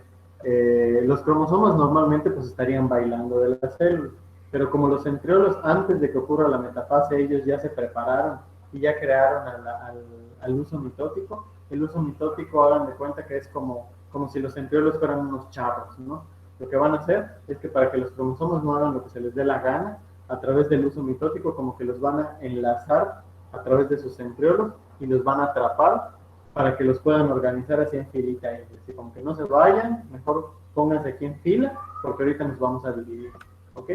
los cromosomas normalmente pues estarían bailando de la célula, pero como los centriolos antes de que ocurra la metafase ellos ya se prepararon y ya crearon al uso mitótico, el uso mitótico hagan de cuenta que es como si los centriolos fueran unos charros, ¿no? Lo que van a hacer es que para que los cromosomas no hagan lo que se les dé la gana, a través del uso mitótico como que los van a enlazar a través de sus centriolos y los van a atrapar para que los puedan organizar así en filita. Así como que no se vayan, mejor pónganse aquí en fila porque ahorita nos vamos a dividir, ¿ok?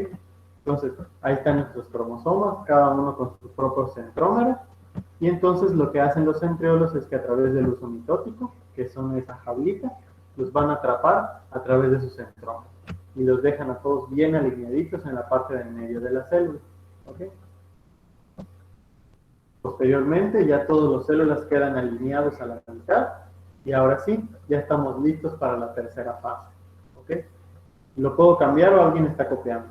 Entonces, ahí están nuestros cromosomas, cada uno con sus propios centrómeros. Y entonces lo que hacen los centriolos es que a través del uso mitótico, que son esa jaulita, los van a atrapar a través de sus centrómeros. Y los dejan a todos bien alineaditos en la parte del medio de la célula. ¿Ok? Posteriormente ya todas las células quedan alineados a la mitad. Y ahora sí, ya estamos listos para la tercera fase. ¿Ok? ¿Lo puedo cambiar o alguien está copiando?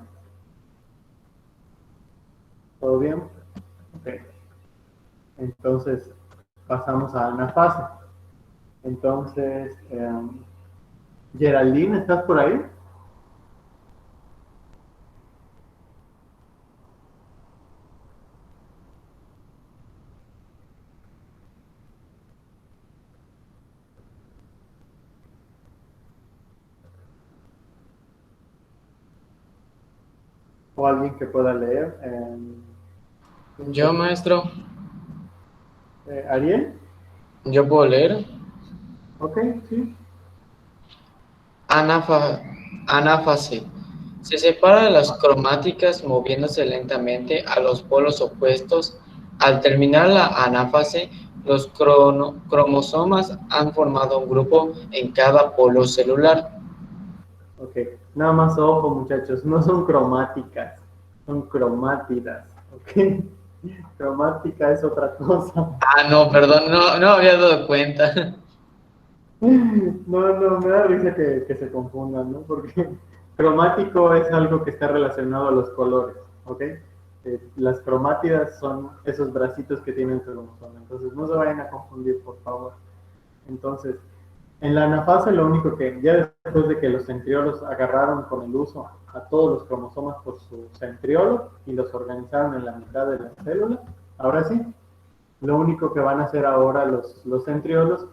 ¿Todo bien? Ok. Entonces, pasamos a anafase. Entonces, Geraldine, ¿estás por ahí? ¿O alguien que pueda leer? Yo, maestro. ¿Ariel? ¿Yo puedo leer? Ok, sí. Anáfase. Se separa las cromáticas moviéndose lentamente a los polos opuestos. Al terminar la anáfase, los cromosomas han formado un grupo en cada polo celular. Ok, nada más ojo muchachos, no son cromáticas, son cromátidas, ¿ok? Cromática es otra cosa. No, perdón, no había dado cuenta. No, me da risa que se confundan, ¿no? Porque cromático es algo que está relacionado a los colores, ¿ok? Las cromátidas son esos bracitos que tienen el cromosoma, entonces no se vayan a confundir, por favor. Entonces, en la anafase lo único que, ya después de que los centriolos agarraron con el uso a todos los cromosomas por su centriolo y los organizaron en la mitad de la célula, ahora sí, lo único que van a hacer ahora los centriolos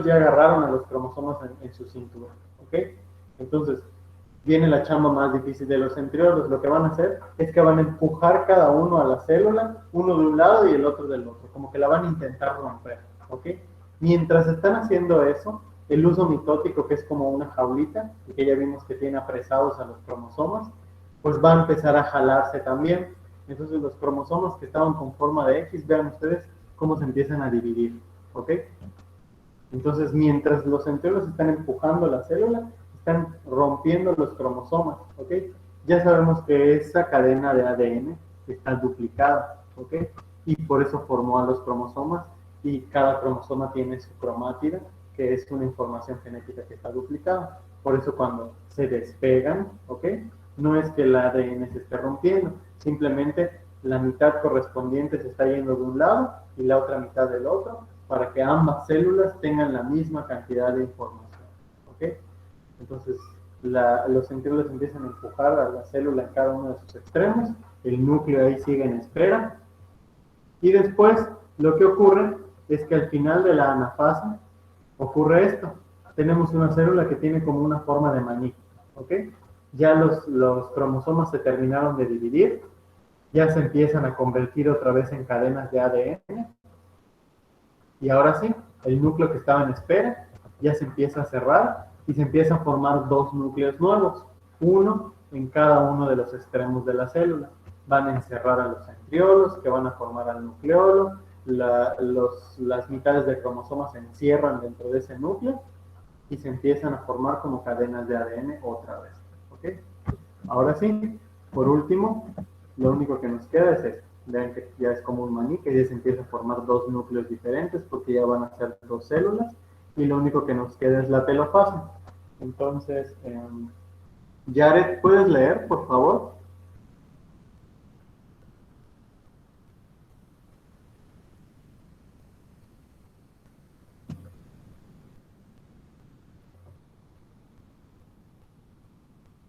ya agarraron a los cromosomas en su cintura, ¿ok? Entonces, viene la chamba más difícil de los centriolos. Lo que van a hacer es que van a empujar cada uno a la célula, uno de un lado y el otro del otro, como que la van a intentar romper, ¿ok? Mientras están haciendo eso, el uso mitótico, que es como una jaulita, y que ya vimos que tiene apresados a los cromosomas, pues va a empezar a jalarse también. Entonces los cromosomas que estaban con forma de X, vean ustedes cómo se empiezan a dividir, ¿ok? Entonces, mientras los centriolos están empujando la célula, están rompiendo los cromosomas, ¿ok? Ya sabemos que esa cadena de ADN está duplicada, ¿ok? Y por eso formó a los cromosomas, y cada cromosoma tiene su cromátida, que es una información genética que está duplicada. Por eso cuando se despegan, ¿ok? No es que el ADN se esté rompiendo, simplemente la mitad correspondiente se está yendo de un lado y la otra mitad del otro, para que ambas células tengan la misma cantidad de información, ¿ok? Entonces, los centriolos empiezan a empujar a la célula en cada uno de sus extremos, el núcleo ahí sigue en espera, y después lo que ocurre es que al final de la anafase ocurre esto. Tenemos una célula que tiene como una forma de maní, ¿ok? Ya los cromosomas se terminaron de dividir, ya se empiezan a convertir otra vez en cadenas de ADN, y ahora sí, el núcleo que estaba en espera ya se empieza a cerrar y se empiezan a formar dos núcleos nuevos, uno en cada uno de los extremos de la célula. Van a encerrar a los centriolos, que van a formar al nucleolo, las mitades de cromosomas se encierran dentro de ese núcleo y se empiezan a formar como cadenas de ADN otra vez, ¿ok? Ahora sí, por último, lo único que nos queda es esto. Vean que ya es como un maní, que ya se empieza a formar dos núcleos diferentes porque ya van a ser dos células y lo único que nos queda es la telofase. Entonces, Jared, ¿puedes leer, por favor?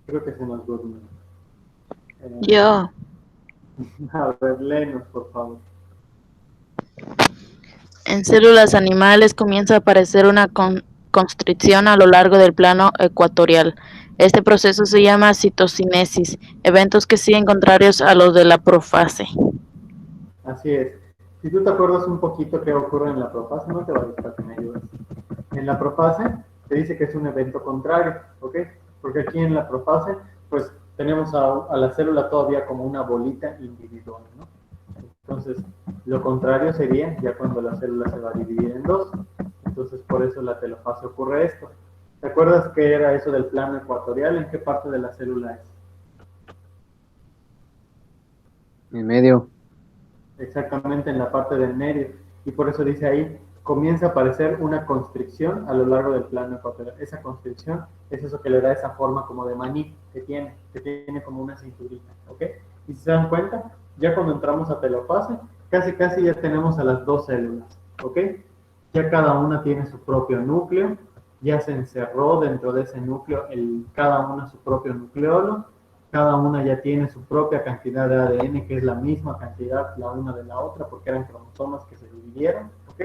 Creo que se nos durmió. Yo. A ver, léenos, por favor. En células animales comienza a aparecer una constricción a lo largo del plano ecuatorial. Este proceso se llama citocinesis, eventos que siguen contrarios a los de la profase. Así es. Si tú te acuerdas un poquito qué ocurre en la profase, no te vayas para que me ayudes. En la profase te dice que es un evento contrario, ¿ok? Porque aquí en la profase, pues tenemos a la célula todavía como una bolita individual, ¿no? Entonces, lo contrario sería ya cuando la célula se va a dividir en dos. Entonces, por eso la telofase ocurre esto. ¿Te acuerdas qué era eso del plano ecuatorial? ¿En qué parte de la célula es? En medio. Exactamente en la parte del medio. Y por eso dice ahí, comienza a aparecer una constricción a lo largo del plano ecuatorial. Esa constricción es eso que le da esa forma como de maní que tiene como una cinturita, ¿ok? Y si se dan cuenta, ya cuando entramos a telofase, casi ya tenemos a las dos células, ¿ok? Ya cada una tiene su propio núcleo, ya se encerró dentro de ese núcleo cada una su propio nucleolo, cada una ya tiene su propia cantidad de ADN, que es la misma cantidad la una de la otra, porque eran cromosomas que se dividieron, ¿ok?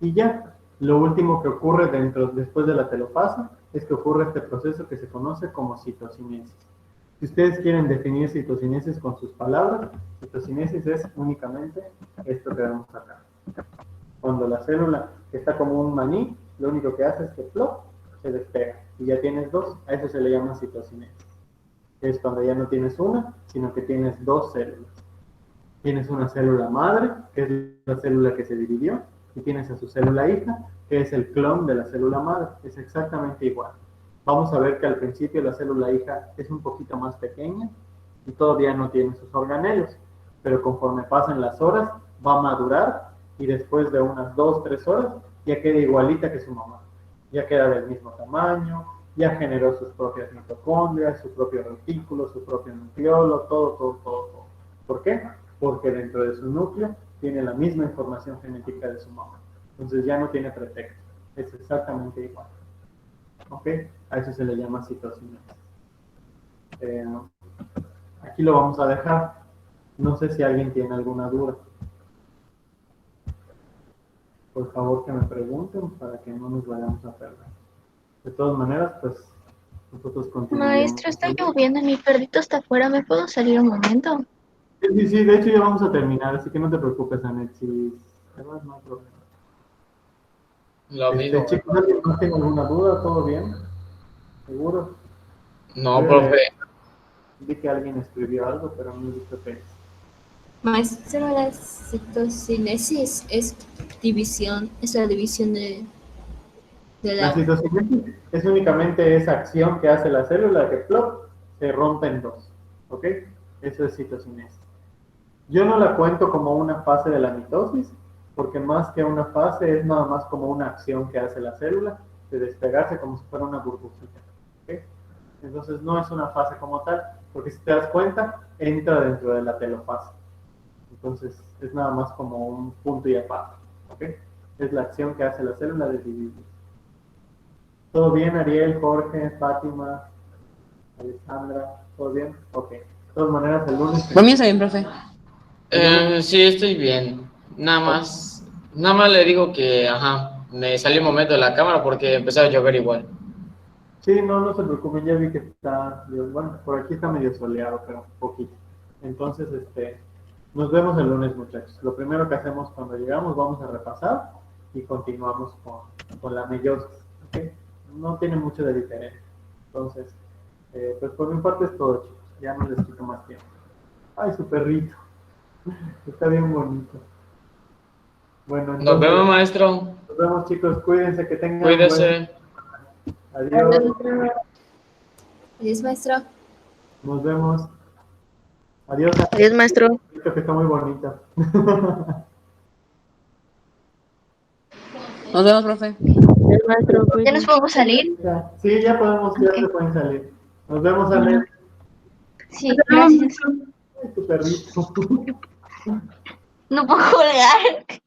Y ya, lo último que ocurre después de la telofase es que ocurre este proceso que se conoce como citocinesis. Si ustedes quieren definir citocinesis con sus palabras, citocinesis es únicamente esto que vemos acá. Cuando la célula que está como un maní, lo único que hace es que plop, se despega y ya tienes dos, a eso se le llama citocinesis. Es cuando ya no tienes una, sino que tienes dos células. Tienes una célula madre, que es la célula que se dividió, y tienes a su célula hija, que es el clon de la célula madre. Es exactamente igual. Vamos a ver que al principio la célula hija es un poquito más pequeña y todavía no tiene sus organelos, pero conforme pasan las horas va a madurar y después de unas 2-3 horas ya queda igualita que su mamá. Ya queda del mismo tamaño, ya generó sus propias mitocondrias, su propio retículo, su propio nucleolo, todo. ¿Por qué? Porque dentro de su núcleo tiene la misma información genética de su mamá. Entonces ya no tiene pretexto, es exactamente igual. ¿Ok? A eso se le llama citocinesis. Aquí lo vamos a dejar. No sé si alguien tiene alguna duda. Por favor que me pregunten para que no nos vayamos a perder. De todas maneras, pues nosotros continuamos. Maestro, está lloviendo y mi perrito está afuera. ¿Me puedo salir un momento? Sí, de hecho ya vamos a terminar, así que no te preocupes, Anet, si además no hay problema. Lo mismo. Chicos, ¿alguien no tiene alguna duda? ¿Todo bien? ¿Seguro? No, profe. Vi que alguien escribió algo, pero no he visto qué es. Maestro, la citocinesis es la división de La citocinesis es únicamente esa acción que hace la célula que plop, se rompe en dos, ¿ok? Eso es citocinesis. Yo no la cuento como una fase de la mitosis, porque más que una fase es nada más como una acción que hace la célula de despegarse como si fuera una burbujita, ¿ok? Entonces no es una fase como tal, porque si te das cuenta, entra dentro de la telofase. Entonces es nada más como un punto y aparte, ¿ok? Es la acción que hace la célula de dividir. ¿Todo bien, Ariel, Jorge, Fátima, Alessandra? ¿Todo bien? Ok. De todas maneras, el lunes... Por mí está bien, profe. Sí, estoy bien. Nada más Nada más le digo que, ajá, me salió un momento de la cámara porque empezó a llover igual. Sí, no, no se preocupen, ya vi que está, bueno, por aquí está medio soleado, pero poquito. Entonces, nos vemos el lunes, muchachos. Lo primero que hacemos cuando llegamos, vamos a repasar y continuamos con la meiosis, ¿ok? No tiene mucho de diferencia. Entonces, pues por mi parte es todo, chicos. Ya no les quito más tiempo. Ay, su perrito. Está bien bonito. Bueno, Nos vemos, maestro. Nos vemos, chicos. Cuídense, que tengan Cuídese. Adiós. Adiós, maestro. Nos vemos. Adiós. Adiós, maestro. Que está muy bonita. Nos vemos, profe. Adiós, maestro. ¿Ya nos podemos salir? Sí, ya podemos, ya se pueden salir. Nos vemos, Ale. Sí, gracias. Ay, tu perrito. No puedo colgar.